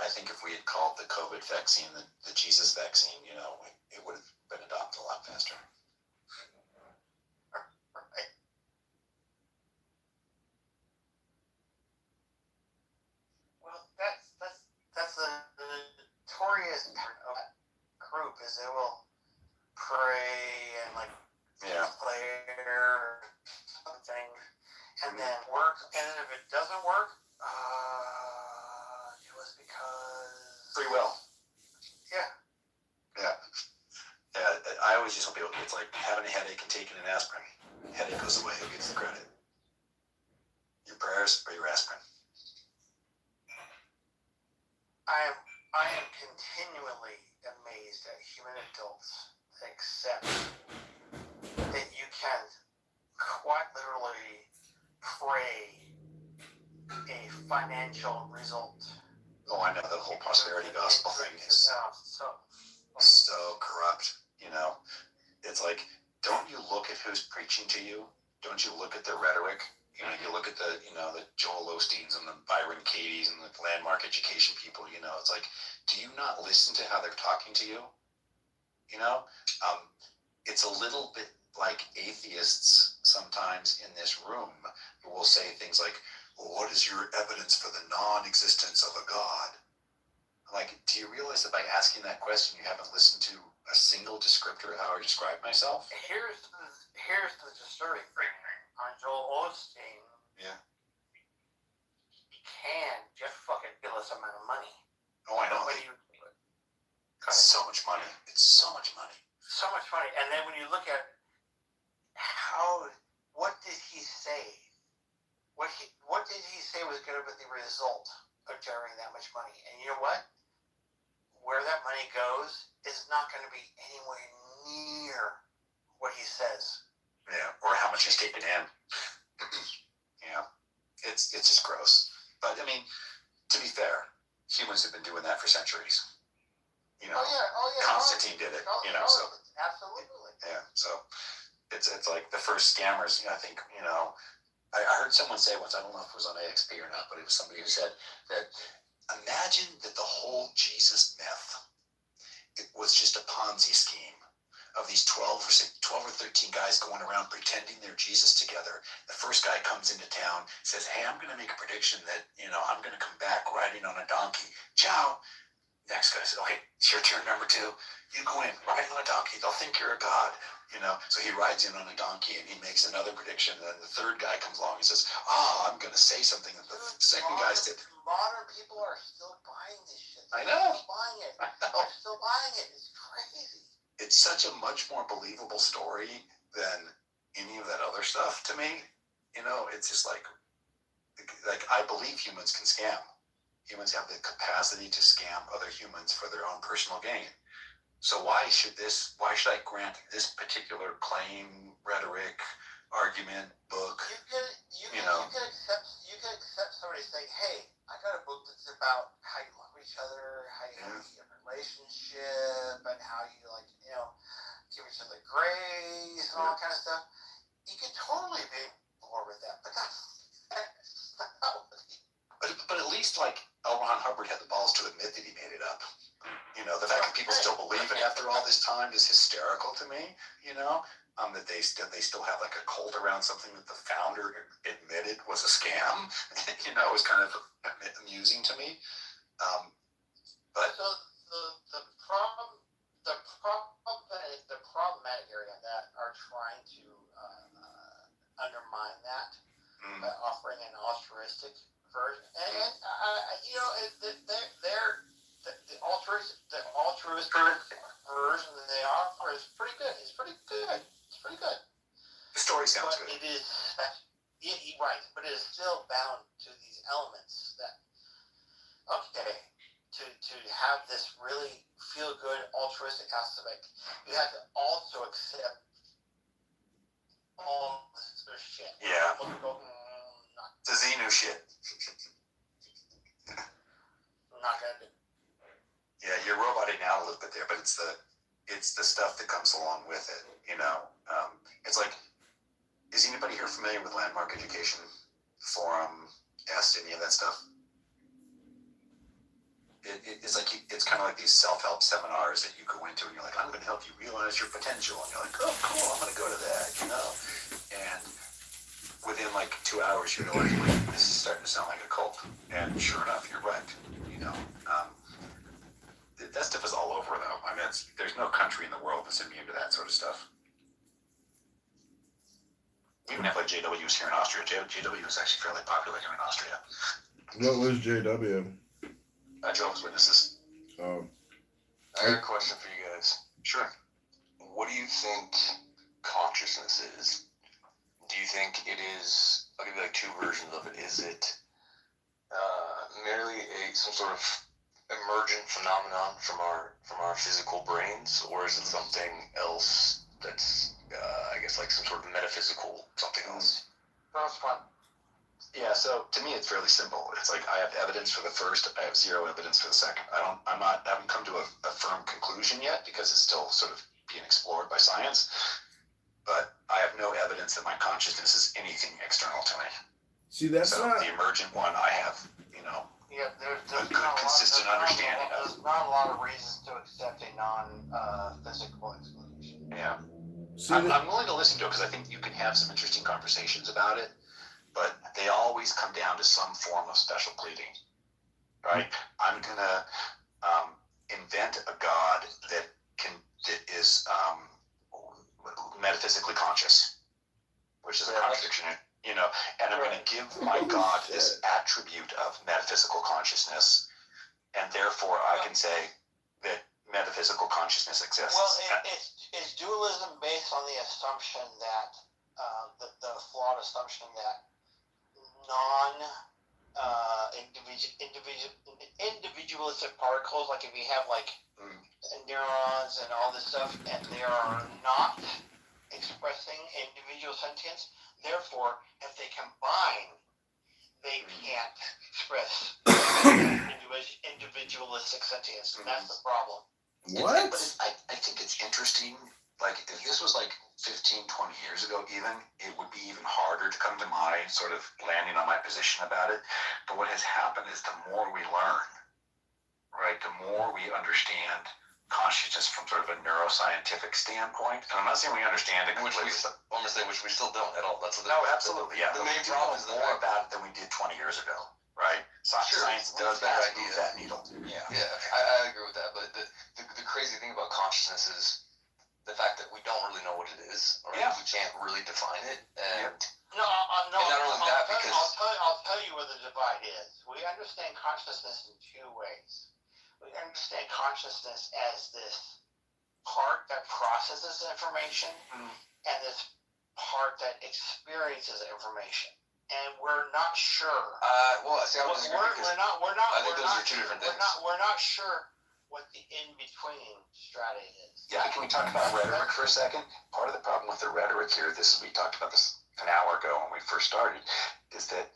[SPEAKER 3] I think if we had called the COVID vaccine the Jesus vaccine, it would have been adopted a lot faster.
[SPEAKER 2] Right. Well, that's the notorious part of that group is they will pray and declare something and then work, and if it doesn't work, it was because
[SPEAKER 3] Free will.
[SPEAKER 2] Yeah.
[SPEAKER 3] I always just tell people it's like having a headache and taking an aspirin. Headache goes away. Who gets the credit? Your prayers or your aspirin?
[SPEAKER 2] I am continually amazed at human adults that accept that you can quite literally pray a financial result.
[SPEAKER 3] Oh, I know the whole prosperity gospel thing is so corrupt. It's like, don't you look at who's preaching to you? Don't you look at their rhetoric? You look at the Joel Osteens and the Byron Katie's and the landmark education people. It's like, do you not listen to how they're talking to you? It's a little bit like atheists sometimes in this room who will say things like, well, what is your evidence for the non-existence of a God? I'm like, do you realize that by asking that question, you haven't listened to a single descriptor of how I describe myself?
[SPEAKER 2] Here's the disturbing thing on Joel Osteen.
[SPEAKER 3] Yeah.
[SPEAKER 2] He can just fucking bill us amount of money.
[SPEAKER 3] Oh, I know. It's so much money. So much money. And then when you look at what did he say? What did he say was going to be the result of generating that much money? And you know what? Where that money goes is not going to be anywhere near what he says. Yeah, or how much he's taken in. Yeah, it's just gross. But I mean, to be fair, humans have been doing that for centuries.
[SPEAKER 2] Oh yeah.
[SPEAKER 3] Constantine did it. So
[SPEAKER 2] absolutely.
[SPEAKER 3] yeah. So it's like the first scammers. I think I heard someone say once. I don't know if it was on AXP or not, but it was somebody who said that imagine that the whole Jesus myth, it was just a Ponzi says, hey, I'm going to make a prediction that, I'm going to come back riding on a donkey. Ciao. Next guy said, okay, it's your turn, number 2. You go in, ride on a donkey. They'll think you're a god. So he rides in on a donkey and he makes another prediction. And then the third guy comes along and says, I'm going to say something. And the second guy said,
[SPEAKER 2] modern people are still buying this shit.
[SPEAKER 3] I know.
[SPEAKER 2] Still buying it.
[SPEAKER 3] I know.
[SPEAKER 2] They're still buying it. It's crazy.
[SPEAKER 3] It's such a much more believable story than any of that other stuff to me. It's just like I believe humans can scam. Humans have the capacity to scam other humans for their own personal gain. So why should I grant this particular claim, rhetoric, argument, book?
[SPEAKER 2] You can accept somebody saying, hey, I got a book that's about how you love each other, how you have a relationship, and how you give each other grace and all that kind of stuff. You could totally be more with that, but that's not what
[SPEAKER 3] But at least L. Ron Hubbard had the balls to admit that he made it up. The fact that people still believe it after all this time is hysterical to me. That they still have a cult around something that the founder admitted was a scam. Is kind of amusing to me. But
[SPEAKER 2] so the problematic area on that are trying to undermine that by offering an altruistic version, and the altruistic version that they offer is pretty good. It's pretty good.
[SPEAKER 3] the story sounds
[SPEAKER 2] But
[SPEAKER 3] good.
[SPEAKER 2] it is right. But it is still bound to these elements that to have this really feel good altruistic aspect, you have to also accept all this other shit.
[SPEAKER 3] Yeah.
[SPEAKER 2] Not
[SPEAKER 3] The Xenu shit.
[SPEAKER 2] gonna do.
[SPEAKER 3] Yeah, you're roboting out a little bit there, but it's the stuff that comes along with it. It's like, is anybody here familiar with Landmark Education Forum, any of that stuff? It's kind of like these self-help seminars that you go into, and you're like, I'm going to help you realize your potential, and you're like, oh, cool, I'm going to go to that, And within 2 hours, you realize, wait, this is starting to sound like a cult. And sure enough, you're right. That stuff is all over, though. I mean, there's no country in the world that's immune to that sort of stuff. We even have JWs here in Austria. JW is actually fairly popular here in Austria.
[SPEAKER 5] What was JW?
[SPEAKER 3] Jehovah's Witnesses.
[SPEAKER 6] I got a question for you guys.
[SPEAKER 3] Sure.
[SPEAKER 6] What do you think consciousness is? Do you think it is? I'll give you 2 versions of it. Is it merely some sort of emergent phenomenon from our physical brains, or is it something else that's I guess some sort of metaphysical something else?
[SPEAKER 2] First one.
[SPEAKER 3] Yeah, so to me it's fairly simple. It's I have evidence for the first, I have 0 evidence for the second. I haven't come to a firm conclusion yet because it's still sort of being explored by science. But I have no evidence that my consciousness is anything external to me.
[SPEAKER 5] See, that's
[SPEAKER 3] so
[SPEAKER 5] not
[SPEAKER 3] the emergent one I have,
[SPEAKER 2] Yeah, there's
[SPEAKER 3] a good, consistent understanding of.
[SPEAKER 2] There's not a lot of reasons to accept a non-physical explanation.
[SPEAKER 3] Yeah.
[SPEAKER 5] See,
[SPEAKER 3] I'm willing to listen to it because I think you can have some interesting conversations about it, but they always come down to some form of special pleading, right? I'm gonna invent a god that is metaphysically conscious, which is a contradiction, and I'm going to give my god this attribute of metaphysical consciousness, and therefore I can say that metaphysical consciousness exists.
[SPEAKER 2] Well, it's dualism based on the assumption that the flawed assumption that individualistic particles, like if you have neurons and all this stuff, and they are not expressing individual sentience, therefore, if they combine, they can't express individualistic sentience, and that's the problem.
[SPEAKER 5] what?
[SPEAKER 3] But I think it's interesting. If this was 15, 20 years ago even, it would be even harder to come to my sort of landing on my position about it. But what has happened is the more we learn, right, the more we understand consciousness from sort of a neuroscientific standpoint. And I'm not saying we understand it completely.
[SPEAKER 6] I'm gonna say, which we still don't at all. That's
[SPEAKER 3] No, absolutely, yeah.
[SPEAKER 6] The
[SPEAKER 3] But
[SPEAKER 6] main
[SPEAKER 3] we do
[SPEAKER 6] problem
[SPEAKER 3] know
[SPEAKER 6] is the
[SPEAKER 3] more
[SPEAKER 6] fact.
[SPEAKER 3] about it than we did 20 years ago, right?
[SPEAKER 6] Sure,
[SPEAKER 3] Science
[SPEAKER 6] well,
[SPEAKER 3] does
[SPEAKER 6] better
[SPEAKER 3] move
[SPEAKER 6] idea.
[SPEAKER 3] that needle.
[SPEAKER 6] Yeah, I agree with that. But the crazy thing about consciousness is the fact that we don't really know what it is, or
[SPEAKER 3] Yeah.
[SPEAKER 6] we can't really define it. And
[SPEAKER 2] No,
[SPEAKER 6] And not only that, because-
[SPEAKER 2] I'll tell you where the divide is. We understand consciousness in two ways. We understand consciousness as this part that processes information
[SPEAKER 3] Mhm.
[SPEAKER 2] and this part that experiences information. And we're not sure.
[SPEAKER 6] well, see, I would disagree because
[SPEAKER 2] We're not.
[SPEAKER 6] I think
[SPEAKER 2] we're
[SPEAKER 6] those
[SPEAKER 2] not
[SPEAKER 6] are two
[SPEAKER 2] sure,
[SPEAKER 6] different
[SPEAKER 2] we're
[SPEAKER 6] things.
[SPEAKER 2] not. We're not sure what the in between strata is.
[SPEAKER 3] Yeah, can we talk about rhetoric for a second? Part of the problem with the rhetoric here, we talked about this an hour ago when we first started, is that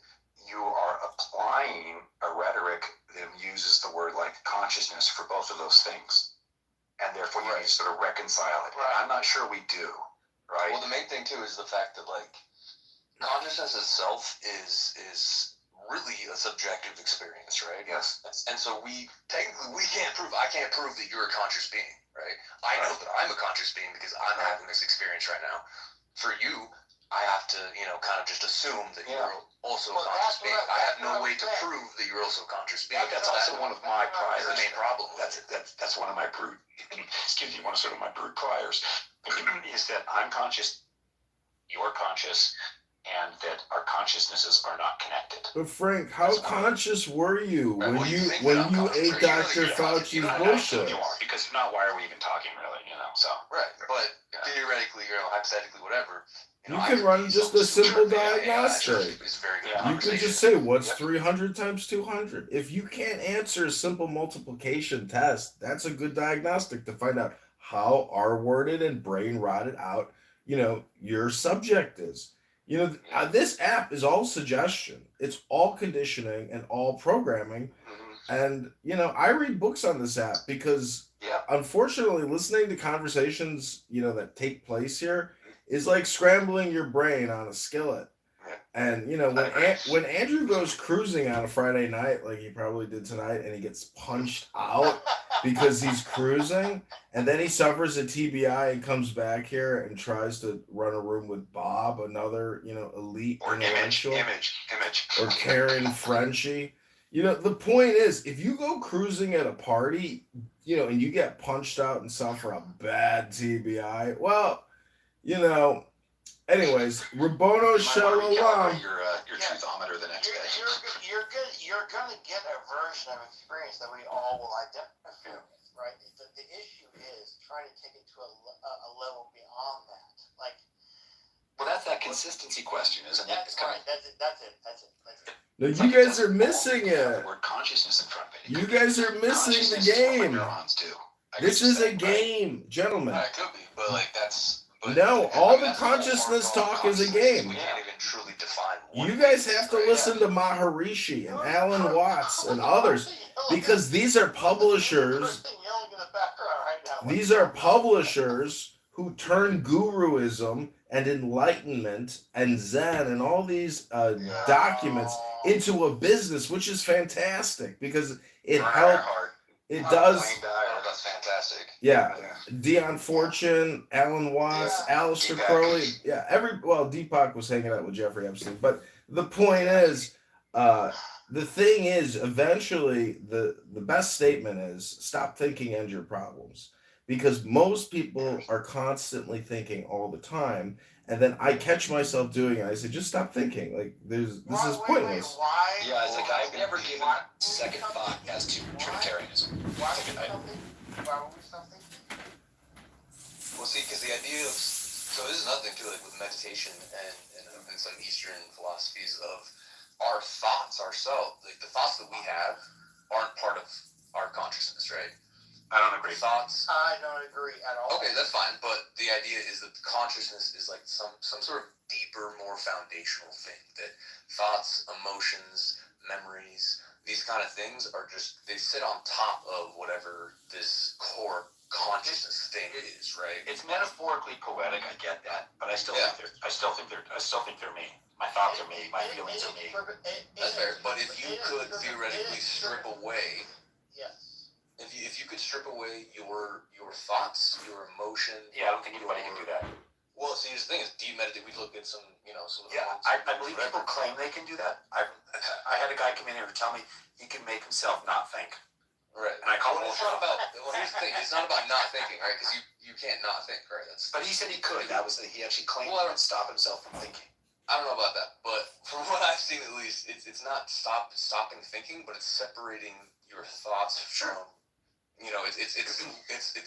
[SPEAKER 3] you are applying a rhetoric that uses the word like consciousness for both of those things. And therefore you need to sort of reconcile it.
[SPEAKER 2] Right.
[SPEAKER 3] I'm not sure we do, right?
[SPEAKER 6] Well, the main thing too is the fact that like consciousness itself is really a subjective experience, right?
[SPEAKER 3] Yes.
[SPEAKER 6] And so I can't prove that you're a conscious being, right? I know that I'm a conscious being because I'm having this experience right now. For you, I have to, kind of just assume that you're also a conscious being. I have no way to prove that you're also a conscious being.
[SPEAKER 3] But that's also one of my priors.
[SPEAKER 6] That's the main problem.
[SPEAKER 3] That's one of my brood, excuse me, one of sort of my brood priors, is that I'm conscious, you're conscious, and that our consciousnesses are not connected.
[SPEAKER 5] But Frank, how conscious were you
[SPEAKER 6] Right,
[SPEAKER 5] when
[SPEAKER 6] well, you
[SPEAKER 5] you
[SPEAKER 6] think
[SPEAKER 5] when
[SPEAKER 6] that I'm
[SPEAKER 5] you
[SPEAKER 6] conscious,
[SPEAKER 5] ate
[SPEAKER 6] right?
[SPEAKER 5] Dr.
[SPEAKER 6] You're conscious. You
[SPEAKER 5] Fauci's
[SPEAKER 6] don't
[SPEAKER 5] bullshit?
[SPEAKER 3] You are, because if not, why are we even talking, really? So.
[SPEAKER 6] Right, but theoretically, hypothetically, whatever.
[SPEAKER 5] You
[SPEAKER 6] I
[SPEAKER 5] can
[SPEAKER 6] could
[SPEAKER 5] run
[SPEAKER 6] be
[SPEAKER 5] just
[SPEAKER 6] some-
[SPEAKER 5] a simple
[SPEAKER 6] sure, yeah,
[SPEAKER 5] diagnostic.
[SPEAKER 6] it's very good.
[SPEAKER 3] Yeah.
[SPEAKER 5] You can
[SPEAKER 6] conversation.
[SPEAKER 5] just say, what's
[SPEAKER 3] Yep.
[SPEAKER 5] 300 times 200? If you can't answer a simple multiplication test, that's a good diagnostic to find out how R-worded and brain rotted out, your subject is. This app is all suggestion. It's all conditioning and all programming.
[SPEAKER 3] Mhm.
[SPEAKER 5] And, I read books on this app because,
[SPEAKER 3] Yeah.
[SPEAKER 5] unfortunately, listening to conversations, that take place here is like scrambling your brain on a skillet.
[SPEAKER 3] Yeah.
[SPEAKER 5] And, when Andrew goes cruising on a Friday night, like he probably did tonight, and he gets punched out because he's cruising, and then he suffers a TBI and comes back here and tries to run a room with Bob, another, elite
[SPEAKER 3] Or
[SPEAKER 5] intellectual,
[SPEAKER 3] image.
[SPEAKER 5] or Karen Frenchie. The point is, if you go cruising at a party, and you get punched out and suffer a bad TBI, well, anyways, Rabono Shalom.
[SPEAKER 3] Your truthometer the next day.
[SPEAKER 2] You're gonna get a version of experience that we all will identify with, right? The issue is trying to take it to a level beyond that. Like,
[SPEAKER 3] Well, that's that consistency question, isn't it?
[SPEAKER 2] that's
[SPEAKER 3] It's kind
[SPEAKER 2] right.
[SPEAKER 3] of,
[SPEAKER 2] That's it.
[SPEAKER 5] No,
[SPEAKER 3] it's
[SPEAKER 5] you
[SPEAKER 3] like it
[SPEAKER 5] guys are
[SPEAKER 3] doesn't
[SPEAKER 5] missing
[SPEAKER 3] always have
[SPEAKER 5] it.
[SPEAKER 3] the word consciousness in front of it. It
[SPEAKER 5] You
[SPEAKER 3] could be
[SPEAKER 5] guys are missing the
[SPEAKER 3] consciousness is what my
[SPEAKER 5] game.
[SPEAKER 3] neurons do. I
[SPEAKER 5] This
[SPEAKER 3] could
[SPEAKER 5] is
[SPEAKER 3] say,
[SPEAKER 5] a game, gentlemen.
[SPEAKER 6] It could be, but that's. But,
[SPEAKER 5] No, all the
[SPEAKER 6] that's the whole
[SPEAKER 5] consciousness
[SPEAKER 6] part of
[SPEAKER 5] talk is a
[SPEAKER 6] consciousness.
[SPEAKER 5] game.
[SPEAKER 6] We can't even truly define what
[SPEAKER 5] You
[SPEAKER 6] it
[SPEAKER 5] guys
[SPEAKER 6] is,
[SPEAKER 5] have to
[SPEAKER 6] right?
[SPEAKER 5] listen to Maharishi and Alan Watts and others, because these are publishers.
[SPEAKER 2] Yelling in the background right now.
[SPEAKER 5] These are publishers who turn guruism and enlightenment and Zen and all these documents into a business, which is fantastic because it helps. It does.
[SPEAKER 6] That's fantastic.
[SPEAKER 5] Yeah. Dion Fortune, Alan Watts, Aleister
[SPEAKER 3] Deepak.
[SPEAKER 5] Crowley. Yeah, Deepak was hanging out with Jeffrey Epstein. But the point is, the thing is, eventually, the best statement is stop thinking, end your problems. Because most people are constantly thinking all the time. And then I catch myself doing it. I say, just stop thinking. Like, this is pointless.
[SPEAKER 2] Why?
[SPEAKER 3] Yeah, it's like I've never given second thought as to Trinitarianism.
[SPEAKER 2] Why would we something? Why would we something?
[SPEAKER 6] Well, see, because the idea of this is another thing too, like with meditation and some Eastern philosophies of our thoughts ourselves, like the thoughts that we have aren't part of our consciousness, right?
[SPEAKER 3] I don't agree.
[SPEAKER 6] Thoughts.
[SPEAKER 2] I don't agree at all.
[SPEAKER 6] Okay, that's fine, but the idea is that consciousness is like some sort of deeper, more foundational thing. That thoughts, emotions, memories, these kind of things are just, they sit on top of whatever this core consciousness thing is, right?
[SPEAKER 3] It's metaphorically poetic. I get that, but I still think they're me. My thoughts are me. My feelings are me.
[SPEAKER 6] That's fair. But if you could theoretically strip away,
[SPEAKER 2] Yes.
[SPEAKER 6] if you could strip away your thoughts, your emotion.
[SPEAKER 3] Yeah, I don't think anybody can do that.
[SPEAKER 6] Well, see, the thing is, deep meditate. We look at some, some of the
[SPEAKER 3] Yeah,
[SPEAKER 6] ones
[SPEAKER 3] I
[SPEAKER 6] from
[SPEAKER 3] believe
[SPEAKER 6] forever.
[SPEAKER 3] people claim they can do that. I had a guy come in here and tell me he can make himself not think.
[SPEAKER 6] Right.
[SPEAKER 3] And I call
[SPEAKER 6] Well,
[SPEAKER 3] it
[SPEAKER 6] it's not about. Well, here's the thing. It's not about not thinking, right? Because you can't not think, right?
[SPEAKER 3] But he said he could. He actually claimed
[SPEAKER 6] Well,
[SPEAKER 3] he could stop himself from thinking.
[SPEAKER 6] I don't know about that, but from what I've seen, at least, it's not stopping thinking, but it's separating your thoughts from.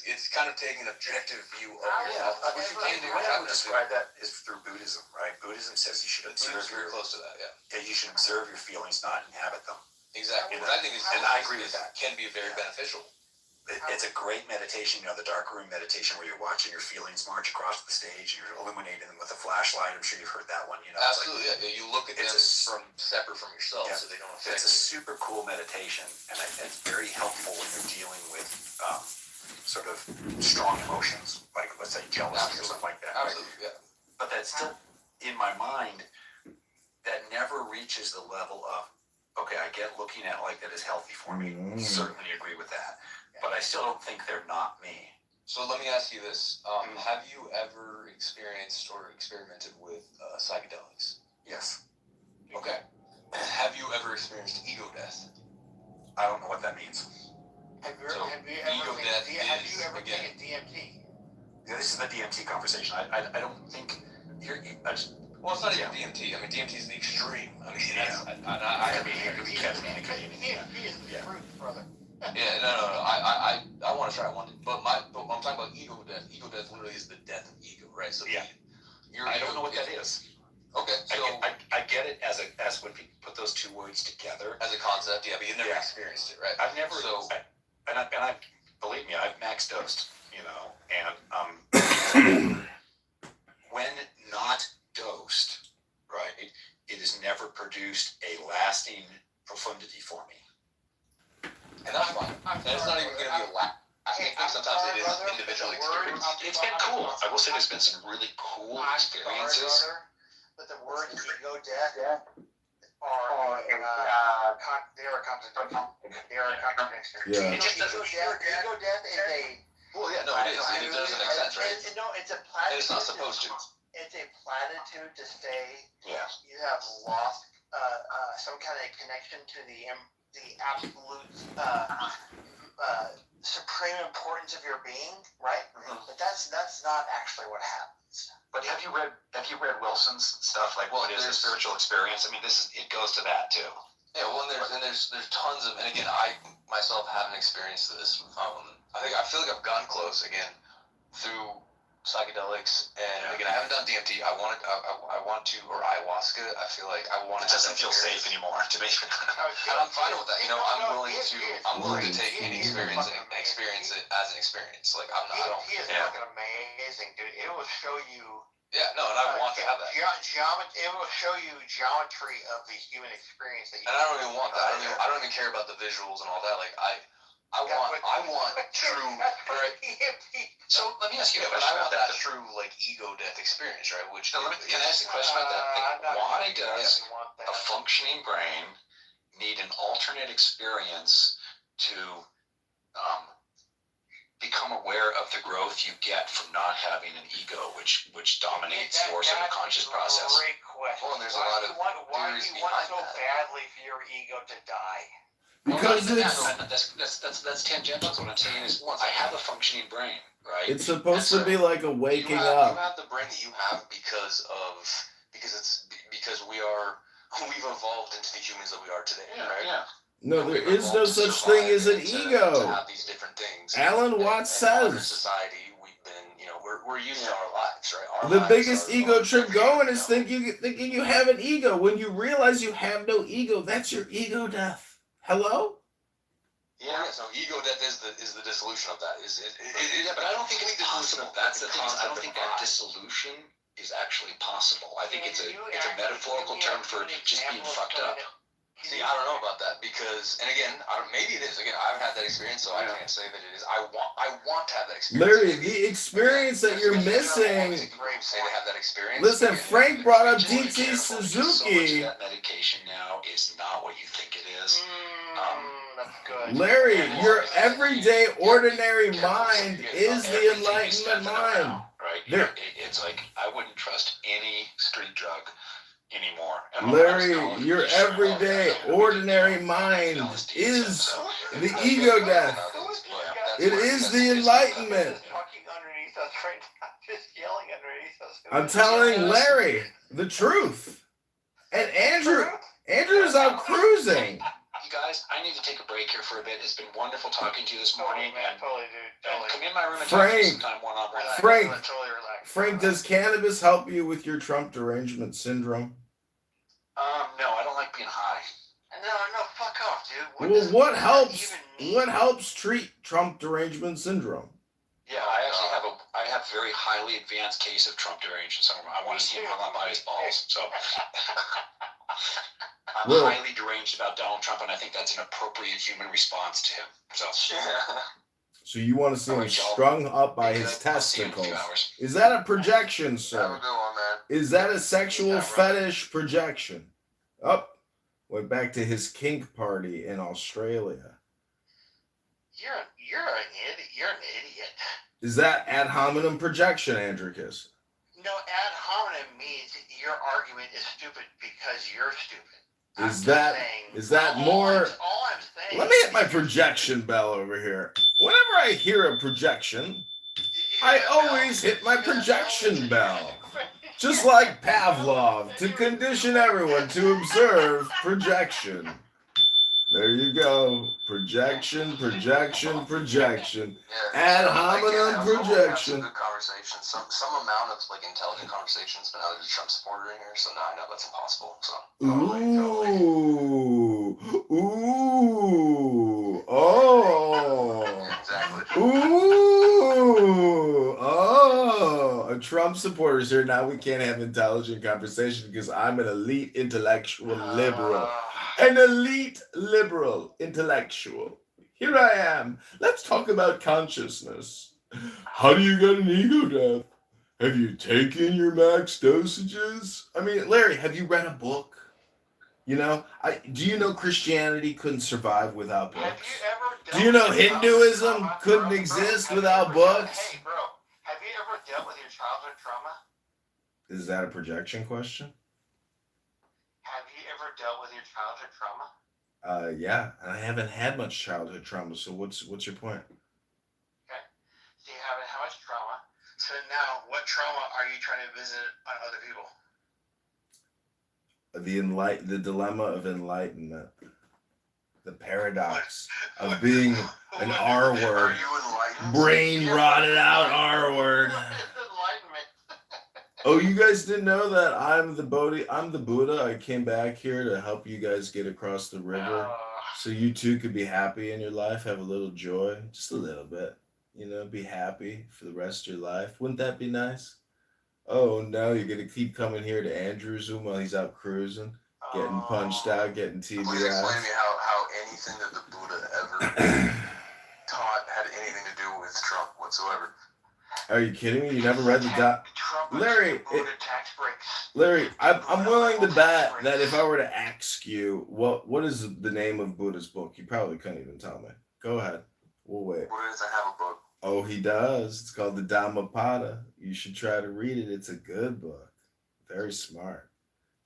[SPEAKER 6] It's kind of taking an objective view of your thoughts, which you can do.
[SPEAKER 3] The way I would describe that is through Buddhism, right? Buddhism says you should observe
[SPEAKER 6] It's very close to that, yeah.
[SPEAKER 3] you should observe your feelings, not inhabit them.
[SPEAKER 6] Exactly. But I think
[SPEAKER 3] And I agree with that.
[SPEAKER 6] Can be very beneficial.
[SPEAKER 3] It's a great meditation, the dark room meditation where you're watching your feelings march across the stage and you're illuminating them with a flashlight. I'm sure you've heard that one.
[SPEAKER 6] Absolutely, yeah. You look at them separate from yourself,
[SPEAKER 3] Yeah.
[SPEAKER 6] so they don't affect
[SPEAKER 3] It's a
[SPEAKER 6] you.
[SPEAKER 3] super cool meditation, and it's very helpful when you're dealing with sort of strong emotions, like let's say jealousy or something like that.
[SPEAKER 6] Absolutely, yeah.
[SPEAKER 3] But that's still in my mind. That never reaches the level of, okay, I get looking at it like that is healthy for me. Certainly agree with that. But I still don't think they're not me.
[SPEAKER 6] So let me ask you this: have you ever experienced or experimented with psychedelics?
[SPEAKER 3] Yes.
[SPEAKER 6] Okay. Have you ever experienced ego death?
[SPEAKER 3] I don't know what that means.
[SPEAKER 2] Have you
[SPEAKER 6] So, ego death is,
[SPEAKER 2] ever
[SPEAKER 6] again-
[SPEAKER 2] taken DMT?
[SPEAKER 3] Yeah, this is the DMT conversation. I don't think you're.
[SPEAKER 6] Well, it's not even DMT. I mean, DMT is the extreme. I mean,
[SPEAKER 3] Yeah.
[SPEAKER 6] it could be
[SPEAKER 3] ketamine, it could be anything.
[SPEAKER 2] DMT is the
[SPEAKER 3] Yeah.
[SPEAKER 2] truth, brother.
[SPEAKER 6] Yeah, no. I want to try one, but I'm talking about ego death. Ego death literally is the death of ego, right? So
[SPEAKER 3] Yeah. I don't know what that is.
[SPEAKER 6] Okay, so
[SPEAKER 3] I get it as when people put those two words together.
[SPEAKER 6] as a concept, yeah, but you've never experienced it, right?
[SPEAKER 3] I've never.
[SPEAKER 6] So
[SPEAKER 3] I believe me, I've max dosed, and when not dosed, right, it has never produced a lasting profundity for me.
[SPEAKER 6] and that's fine. And it's not even going to be a lot. I think sometimes it is individual experience.
[SPEAKER 3] It's been cool. I will say there's been some really cool experiences.
[SPEAKER 2] But the word ego death they are a contradiction.
[SPEAKER 5] Yeah.
[SPEAKER 3] It just doesn't.
[SPEAKER 2] Ego death is a.
[SPEAKER 6] Well, yeah, no, it is. It doesn't make sense, right?
[SPEAKER 2] No, it's a
[SPEAKER 6] And
[SPEAKER 2] platitude.
[SPEAKER 6] it's not supposed to.
[SPEAKER 2] It's a platitude to say
[SPEAKER 3] Yeah.
[SPEAKER 2] you have lost some kind of connection to the absolute supreme importance of your being, right?
[SPEAKER 6] Mhm.
[SPEAKER 2] But that's not actually what happens.
[SPEAKER 3] But have you read Wilson's stuff? Like, what is a spiritual experience? I mean, it goes to that too.
[SPEAKER 6] Yeah, well, and there's tons of, and again, I myself haven't experienced this. I feel like I've gotten close again through psychedelics, and again, I haven't done DMT. I want to, or ayahuasca. I feel like I want
[SPEAKER 3] It
[SPEAKER 6] to.
[SPEAKER 3] doesn't feel safe anymore to me.
[SPEAKER 6] And I'm fine with that. I'm willing to take any experience and experience it as an experience. Like I don't.
[SPEAKER 2] DMT is fucking amazing, dude. It will show you.
[SPEAKER 6] Yeah, no, and I want to have that.
[SPEAKER 2] It will show you geometry of the human experience that you.
[SPEAKER 6] And I don't even want that. I don't even care about the visuals and all that. Like I want true. Right?
[SPEAKER 3] So let me ask you a
[SPEAKER 6] But
[SPEAKER 3] question
[SPEAKER 6] I want
[SPEAKER 3] about
[SPEAKER 6] that
[SPEAKER 3] that.
[SPEAKER 6] true like ego death experience, right? Which
[SPEAKER 3] Now, can I ask a question about that? Like, why does a functioning brain need an alternate experience to become aware of the growth you get from not having an ego, which dominates your subconscious process?
[SPEAKER 2] Great question.
[SPEAKER 6] Well, and there's a lot of
[SPEAKER 2] why do
[SPEAKER 6] theories
[SPEAKER 2] you want
[SPEAKER 6] behind
[SPEAKER 2] so
[SPEAKER 6] that.
[SPEAKER 2] badly for your ego to die?
[SPEAKER 5] Because
[SPEAKER 3] that's tangential. What I'm saying is, I have a functioning brain, right?
[SPEAKER 5] it's supposed to be like a waking
[SPEAKER 6] You
[SPEAKER 5] up.
[SPEAKER 6] have the brain that you have because we've evolved into the humans that we are today, right?
[SPEAKER 3] Yeah.
[SPEAKER 5] No, there
[SPEAKER 6] We've
[SPEAKER 5] is no
[SPEAKER 6] evolved to
[SPEAKER 5] such thing as an
[SPEAKER 6] survive and
[SPEAKER 5] ego.
[SPEAKER 6] To have these different things.
[SPEAKER 5] Alan Watts
[SPEAKER 6] And modern
[SPEAKER 5] says
[SPEAKER 6] society, we've been, we're using our lives, right? Our
[SPEAKER 5] the
[SPEAKER 6] lives
[SPEAKER 5] biggest
[SPEAKER 6] are
[SPEAKER 5] ego trip
[SPEAKER 6] every-
[SPEAKER 5] going is thinking you have an ego. When you realize you have no ego, that's your ego death. Hello?
[SPEAKER 6] Yeah, so ego death is the dissolution of that.
[SPEAKER 3] Yeah, but I don't think it's possible. That's the thing. I don't think that dissolution is actually possible. I think it's a metaphorical term for just being fucked up.
[SPEAKER 6] See, I don't know about that because, and again, maybe it is. Again, I haven't had that experience, so I can't say that it is. I want to have that experience.
[SPEAKER 5] Larry, the experience that you're missing.
[SPEAKER 6] Say they have that experience.
[SPEAKER 5] Listen,
[SPEAKER 6] Again,
[SPEAKER 5] Frank brought up
[SPEAKER 3] Be
[SPEAKER 5] DT
[SPEAKER 3] careful, because
[SPEAKER 5] Suzuki.
[SPEAKER 3] So much of that medication now is not what you think it is.
[SPEAKER 2] That's good.
[SPEAKER 5] Larry,
[SPEAKER 6] Yeah,
[SPEAKER 5] your
[SPEAKER 6] well,
[SPEAKER 5] everyday ordinary
[SPEAKER 3] Careful,
[SPEAKER 5] mind
[SPEAKER 3] because
[SPEAKER 5] is the
[SPEAKER 3] everything you
[SPEAKER 5] enlightenment
[SPEAKER 3] spend in a
[SPEAKER 5] mind.
[SPEAKER 3] round, right?
[SPEAKER 5] There-
[SPEAKER 3] It's like I wouldn't trust any street drug anymore. And
[SPEAKER 5] Larry,
[SPEAKER 3] when I was going,
[SPEAKER 5] your
[SPEAKER 3] you sure
[SPEAKER 5] everyday
[SPEAKER 3] have that.
[SPEAKER 5] ordinary mind
[SPEAKER 3] LSD,
[SPEAKER 5] is
[SPEAKER 3] so-
[SPEAKER 5] the ego death.
[SPEAKER 3] Yeah,
[SPEAKER 5] It is the enlightenment.
[SPEAKER 2] Talking underneath us right now, just yelling underneath us.
[SPEAKER 5] I'm telling Larry the truth. And Andrew's out cruising.
[SPEAKER 3] You guys, I need to take a break here for a bit. It's been wonderful talking to you this morning.
[SPEAKER 2] man,
[SPEAKER 3] And
[SPEAKER 2] totally, dude. Totally.
[SPEAKER 3] come in my room and talk to
[SPEAKER 5] Frank.
[SPEAKER 3] you sometime one-on-one.
[SPEAKER 5] Frank.
[SPEAKER 2] Totally relaxed.
[SPEAKER 5] Frank, does cannabis help you with your Trump derangement syndrome?
[SPEAKER 3] No, I don't like being high.
[SPEAKER 2] No, fuck off, dude.
[SPEAKER 5] Well, what
[SPEAKER 2] does
[SPEAKER 5] helps?
[SPEAKER 2] even mean?
[SPEAKER 5] What helps treat Trump derangement syndrome?
[SPEAKER 3] Yeah, I actually have a very highly advanced case of Trump derangement syndrome. I want to see him run by his balls. So I'm
[SPEAKER 5] Well-
[SPEAKER 3] highly deranged about Donald Trump, and I think that's an appropriate human response to him. So
[SPEAKER 5] So you want to see him
[SPEAKER 3] Alright, y'all.
[SPEAKER 5] strung up by his
[SPEAKER 3] I'll see you in a few
[SPEAKER 5] testicles?
[SPEAKER 3] hours.
[SPEAKER 5] Is that a projection,
[SPEAKER 6] Have a
[SPEAKER 5] sir?
[SPEAKER 6] good one, man.
[SPEAKER 5] Is that a sexual
[SPEAKER 6] Yeah, right.
[SPEAKER 5] fetish projection? Up. Went back to his kink party in Australia.
[SPEAKER 2] You're an idiot.
[SPEAKER 5] Is that ad hominem projection, Andricus?
[SPEAKER 2] No, ad hominem means your argument is stupid because you're stupid. I'm
[SPEAKER 5] Is
[SPEAKER 2] just
[SPEAKER 5] that-
[SPEAKER 2] saying,
[SPEAKER 5] is that
[SPEAKER 2] all
[SPEAKER 5] more-
[SPEAKER 2] I'm saying.
[SPEAKER 5] Let me hit my projection bell over here. Whenever I hear a projection, I always hit my projection bell. Just like Pavlov, to condition everyone to observe projection. There you go. Projection, projection, projection.
[SPEAKER 6] Yeah.
[SPEAKER 5] Ad
[SPEAKER 6] So,
[SPEAKER 5] hominem
[SPEAKER 6] again, I was hoping to have
[SPEAKER 5] projection.
[SPEAKER 6] Some good conversation, some amount of like intelligent conversations, but now there's a Trump supporter in here, so now I know that's impossible. So
[SPEAKER 5] Ooh. Ooh. Oh.
[SPEAKER 6] Yeah, exactly.
[SPEAKER 5] Ooh. Oh. A Trump supporter's here. Now we can't have intelligent conversation because I'm an elite intellectual liberal. An elite liberal intellectual. Here I am. Let's talk about consciousness. How do you get an ego death? Have you taken your max dosages? I mean, Larry, have you read a book? You know, do you know Christianity couldn't survive without
[SPEAKER 2] Have
[SPEAKER 5] books?
[SPEAKER 2] you ever
[SPEAKER 5] Do you know
[SPEAKER 2] dealt with your
[SPEAKER 5] Hinduism
[SPEAKER 2] childhood trauma?
[SPEAKER 5] couldn't
[SPEAKER 2] Bro,
[SPEAKER 5] exist
[SPEAKER 2] have you
[SPEAKER 5] without
[SPEAKER 2] ever
[SPEAKER 5] books?
[SPEAKER 2] Hey, bro, have you ever dealt with your childhood trauma?
[SPEAKER 5] Is that a projection question?
[SPEAKER 2] Have you ever dealt with your childhood trauma?
[SPEAKER 5] Yeah, and I haven't had much childhood trauma. So what's your point?
[SPEAKER 2] So you haven't had much trauma. So now, what trauma are you trying to visit on other people?
[SPEAKER 5] The dilemma of enlightenment, the paradox of being an R
[SPEAKER 6] Are
[SPEAKER 5] word,
[SPEAKER 6] you enlightened?
[SPEAKER 5] brain rotted out R word.
[SPEAKER 2] What is enlightenment?
[SPEAKER 5] Oh, you guys didn't know that I'm the Buddha. I came back here to help you guys get across the river, so you too could be happy in your life, have a little joy, just a little bit. You know, be happy for the rest of your life. Wouldn't that be nice? Oh no, you're gonna keep coming here to Andrew's room while he's out cruising, getting punched out, getting
[SPEAKER 6] Please explain
[SPEAKER 5] TBI.
[SPEAKER 6] to me how anything that the Buddha ever taught had anything to do with Trump whatsoever.
[SPEAKER 5] Are you kidding me? You never read the doc?
[SPEAKER 2] Trump
[SPEAKER 5] Larry,
[SPEAKER 2] Buddha tax breaks.
[SPEAKER 5] Larry, I'm willing to bet that if I were to ask you what is the name of Buddha's book, you probably couldn't even tell me. Go ahead. We'll wait.
[SPEAKER 6] Buddha doesn't have a book.
[SPEAKER 5] Oh, he does. It's called the Dhammapada. You should try to read it. It's a good book. Very smart,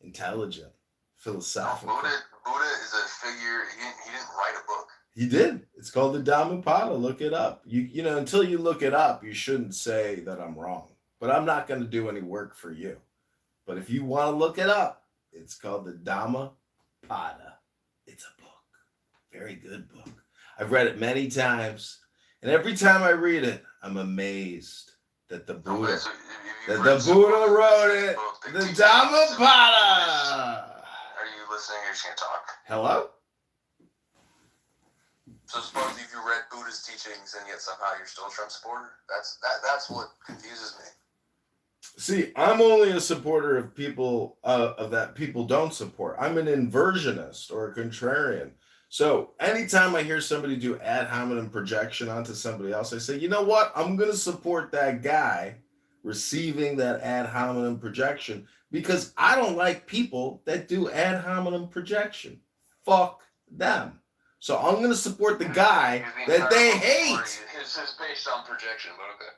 [SPEAKER 5] intelligent,
[SPEAKER 6] No,
[SPEAKER 5] philosophical.
[SPEAKER 6] Buddha is a figure. He didn't write a book.
[SPEAKER 5] He did. It's called the Dhammapada. Look it up. You know, until you look it up, you shouldn't say that I'm wrong. But I'm not going to do any work for you. But if you want to look it up, it's called the Dhammapada. It's a book. Very good book. I've read it many times. And every time I read it, I'm amazed that the Buddha,
[SPEAKER 6] So if
[SPEAKER 5] that
[SPEAKER 6] you've
[SPEAKER 5] the
[SPEAKER 6] read some
[SPEAKER 5] Buddha
[SPEAKER 6] Buddhist
[SPEAKER 5] wrote it,
[SPEAKER 6] book that
[SPEAKER 5] the
[SPEAKER 6] teaches you some Buddhist-
[SPEAKER 5] Dhammapada.
[SPEAKER 6] Are you listening or just gonna talk?
[SPEAKER 5] Hello?
[SPEAKER 6] So suppose if you read Buddhist teachings and yet somehow you're still a Trump supporter? That's what confuses me.
[SPEAKER 5] See, I'm only a supporter of people of that people don't support. I'm an inversionist or a contrarian. So anytime I hear somebody do ad hominem projection onto somebody else, I say, you know what? I'm going to support that guy receiving that ad hominem projection because I don't like people that do ad hominem projection. Fuck them. So I'm going to support the guy that they hate.
[SPEAKER 3] It's based on projection, but okay.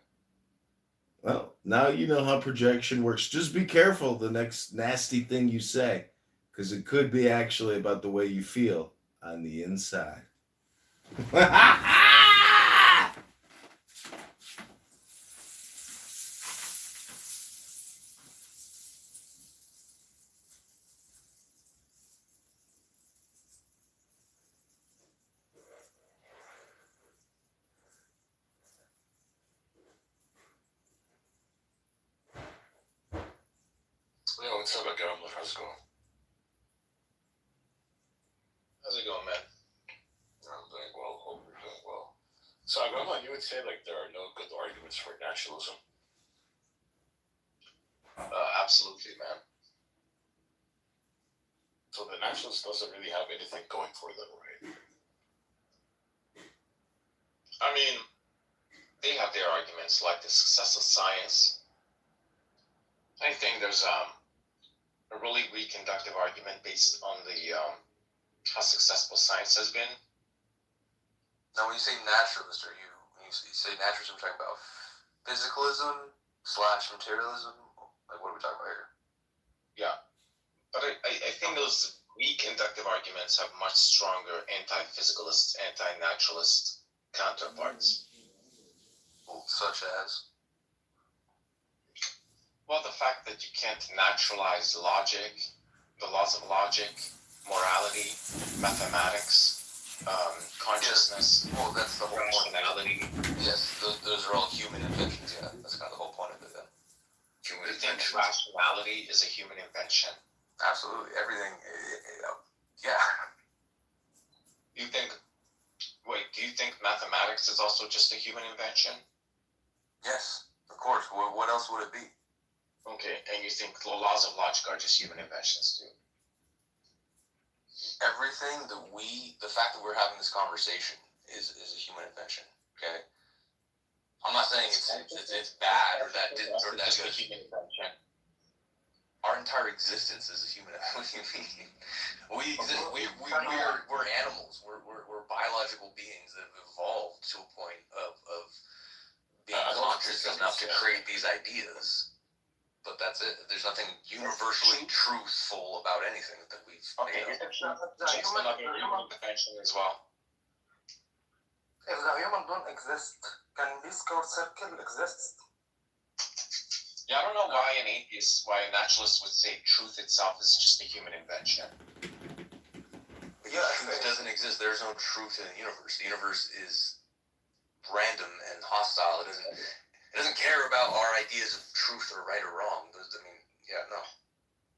[SPEAKER 5] Well, now you know how projection works. Just be careful the next nasty thing you say, because it could be actually about the way you feel on the inside.
[SPEAKER 3] Yo, what's up, Gambler? How's it going? How's it going, man? I'm doing well. Hope you're doing well. So, Grandma, you would say like there are no good arguments for naturalism? Absolutely, man. So the naturalist doesn't really have anything going for them, right? I mean, they have their arguments like the success of science. I think there's a really weak inductive argument based on the how successful science has been.
[SPEAKER 6] Now, when you say naturalist, when you say naturalism, you're talking about physicalism / materialism? Like, what are we talking about here?
[SPEAKER 3] Yeah, but I think those weak inductive arguments have much stronger anti-physicalist, anti-naturalist counterparts.
[SPEAKER 6] Well, such as?
[SPEAKER 3] Well, the fact that you can't naturalize logic, the laws of logic, morality, mathematics, consciousness.
[SPEAKER 6] Well, that's the whole point.
[SPEAKER 3] Rationality.
[SPEAKER 6] Yes, those are all human inventions. Yeah, that's kind of the whole point of it. Then.
[SPEAKER 3] Human invention. Rationality is a human invention.
[SPEAKER 6] Absolutely, everything. Yeah.
[SPEAKER 3] Do you think mathematics is also just a human invention?
[SPEAKER 6] Yes, of course. What else would it be?
[SPEAKER 3] Okay, and you think the laws of logic are just human inventions too?
[SPEAKER 6] Everything the fact that we're having this conversation is a human invention. Okay, I'm not saying it's bad or that didn't or that's
[SPEAKER 3] just a
[SPEAKER 6] good.
[SPEAKER 3] human invention.
[SPEAKER 6] Our entire existence is a human. What do you mean? We exist. We're animals. We're biological beings that have evolved to a point of being conscious enough to create these ideas. But that's it. There's nothing universally truthful about anything that we've
[SPEAKER 2] Okay,
[SPEAKER 6] made up.
[SPEAKER 2] if the human
[SPEAKER 3] invention as well.
[SPEAKER 2] if the human don't exist, can this curved circle exist?
[SPEAKER 3] Yeah, I don't know why a naturalist would say truth itself is just a human invention.
[SPEAKER 2] Yeah,
[SPEAKER 6] Truth doesn't exist. There's no truth in the universe. The universe is random and hostile. It doesn't care about our ideas of truth or right or wrong. No.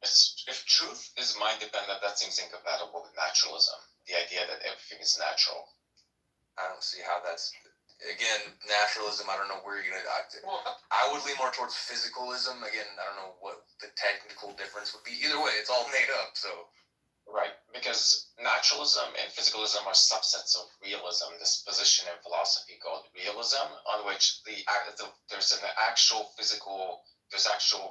[SPEAKER 3] If truth is mind dependent, that seems incompatible with naturalism. The idea that everything is natural.
[SPEAKER 6] I don't see how that's. Again, naturalism, I don't know where you're going to. I would lean more towards physicalism. Again, I don't know what the technical difference would be. Either way, it's all made up, so.
[SPEAKER 3] Right, because naturalism and physicalism are subsets of realism, this position in philosophy called realism, on which there's an actual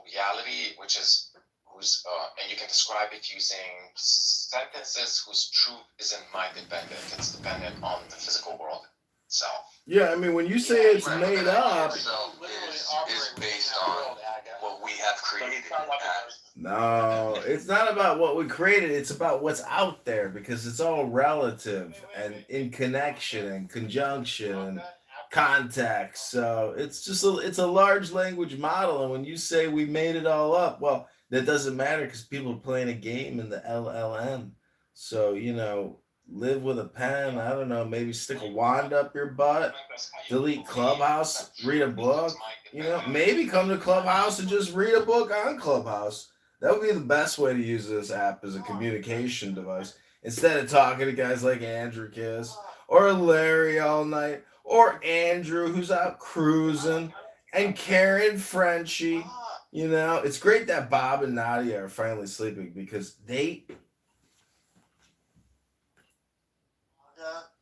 [SPEAKER 3] reality, which is and you can describe it using sentences whose truth isn't mind dependent, it's dependent on the physical world itself.
[SPEAKER 5] Yeah, I mean, when you say it's made up,
[SPEAKER 6] Is based on what we have created.
[SPEAKER 5] no, it's not about what we created. It's about what's out there because it's all relative and in connection and conjunction and context. So it's a large language model. And when you say we made it all up, well, that doesn't matter because people are playing a game in the LLM. So, live with a pen. I don't know, maybe stick a wand up your butt, delete Clubhouse, read a book. Maybe come to Clubhouse and just read a book on Clubhouse. That would be the best way to use this app as a communication device instead of talking to guys like Andrew Kiss or Larry all night or Andrew who's out cruising and Karen Frenchie. You know, it's great that Bob and Nadia are finally sleeping because they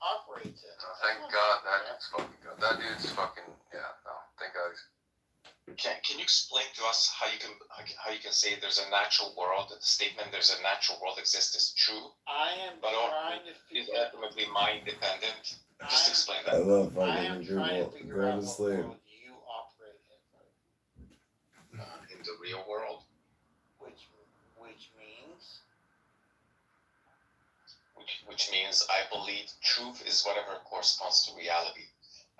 [SPEAKER 2] operates it.
[SPEAKER 6] Thank God that dude's fucking good. That dude's fucking no. Thank God.
[SPEAKER 3] Can you explain to us how you can say there's a natural world, that the statement there's a natural world exists is true,
[SPEAKER 2] I am
[SPEAKER 3] but
[SPEAKER 2] trying to
[SPEAKER 3] is
[SPEAKER 2] figure.
[SPEAKER 3] ultimately mind dependent? Just explain
[SPEAKER 5] I
[SPEAKER 3] that.
[SPEAKER 5] love
[SPEAKER 2] I
[SPEAKER 5] fucking
[SPEAKER 2] am
[SPEAKER 5] people
[SPEAKER 2] trying to figure
[SPEAKER 5] going
[SPEAKER 2] out
[SPEAKER 5] to
[SPEAKER 2] what
[SPEAKER 5] sleep.
[SPEAKER 2] world you operate in,
[SPEAKER 3] In the real world,
[SPEAKER 2] which means.
[SPEAKER 3] which means I believe truth is whatever corresponds to reality.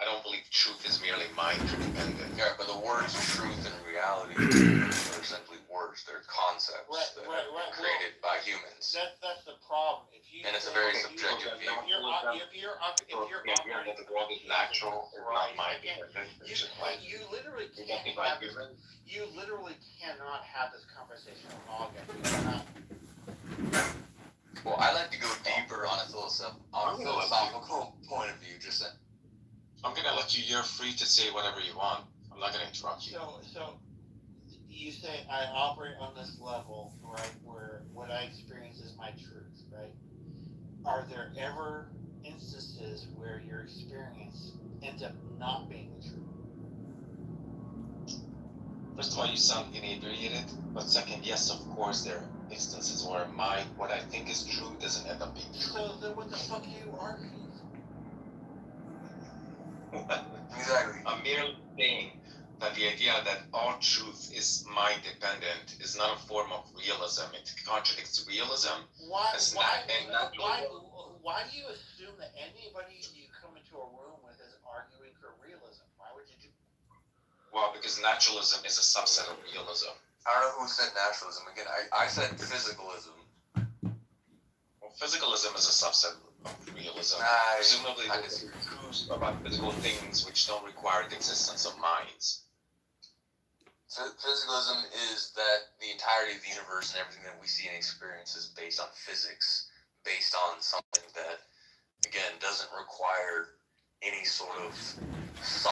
[SPEAKER 3] I don't believe truth is merely mind dependent.
[SPEAKER 6] Yeah, but the words truth and reality are simply words. They're concepts that are created by humans.
[SPEAKER 2] That's the problem. If you
[SPEAKER 6] And it's a
[SPEAKER 2] say
[SPEAKER 6] very
[SPEAKER 2] you-
[SPEAKER 6] subjective view.
[SPEAKER 2] If you're operating
[SPEAKER 3] that the world is natural or not mind dependent.
[SPEAKER 2] you literally can't have this. You literally cannot have this conversation with August. You cannot.
[SPEAKER 6] Well, I like to go deeper on a philosophical point of view. Just that.
[SPEAKER 3] I'm gonna let you. You're free to say whatever you want. I'm not gonna interrupt you.
[SPEAKER 2] So you say I operate on this level, right, where what I experience is my truth, right? Are there ever instances where your experience ends up not being the truth?
[SPEAKER 3] First of all, you sound inebriated, but second, yes, of course, there are instances where what I think is true doesn't end up being true.
[SPEAKER 2] So then what the fuck are you arguing?
[SPEAKER 6] Exactly.
[SPEAKER 3] I'm merely saying that the idea that all truth is mind dependent is not a form of realism. It contradicts realism.
[SPEAKER 2] Why
[SPEAKER 3] It's
[SPEAKER 2] do you assume that anybody you come into a room with is arguing for realism? Why would you do?
[SPEAKER 3] Well, because naturalism is a subset of realism.
[SPEAKER 6] I don't know who said naturalism. Again, I said physicalism.
[SPEAKER 3] Well, physicalism is a subset of realism. Presumably,
[SPEAKER 6] I
[SPEAKER 3] there's
[SPEAKER 6] disagree.
[SPEAKER 3] truths about physical things which don't require the existence of minds.
[SPEAKER 6] Physicalism is that the entirety of the universe and everything that we see and experience is based on physics, based on something that, again, doesn't require any sort of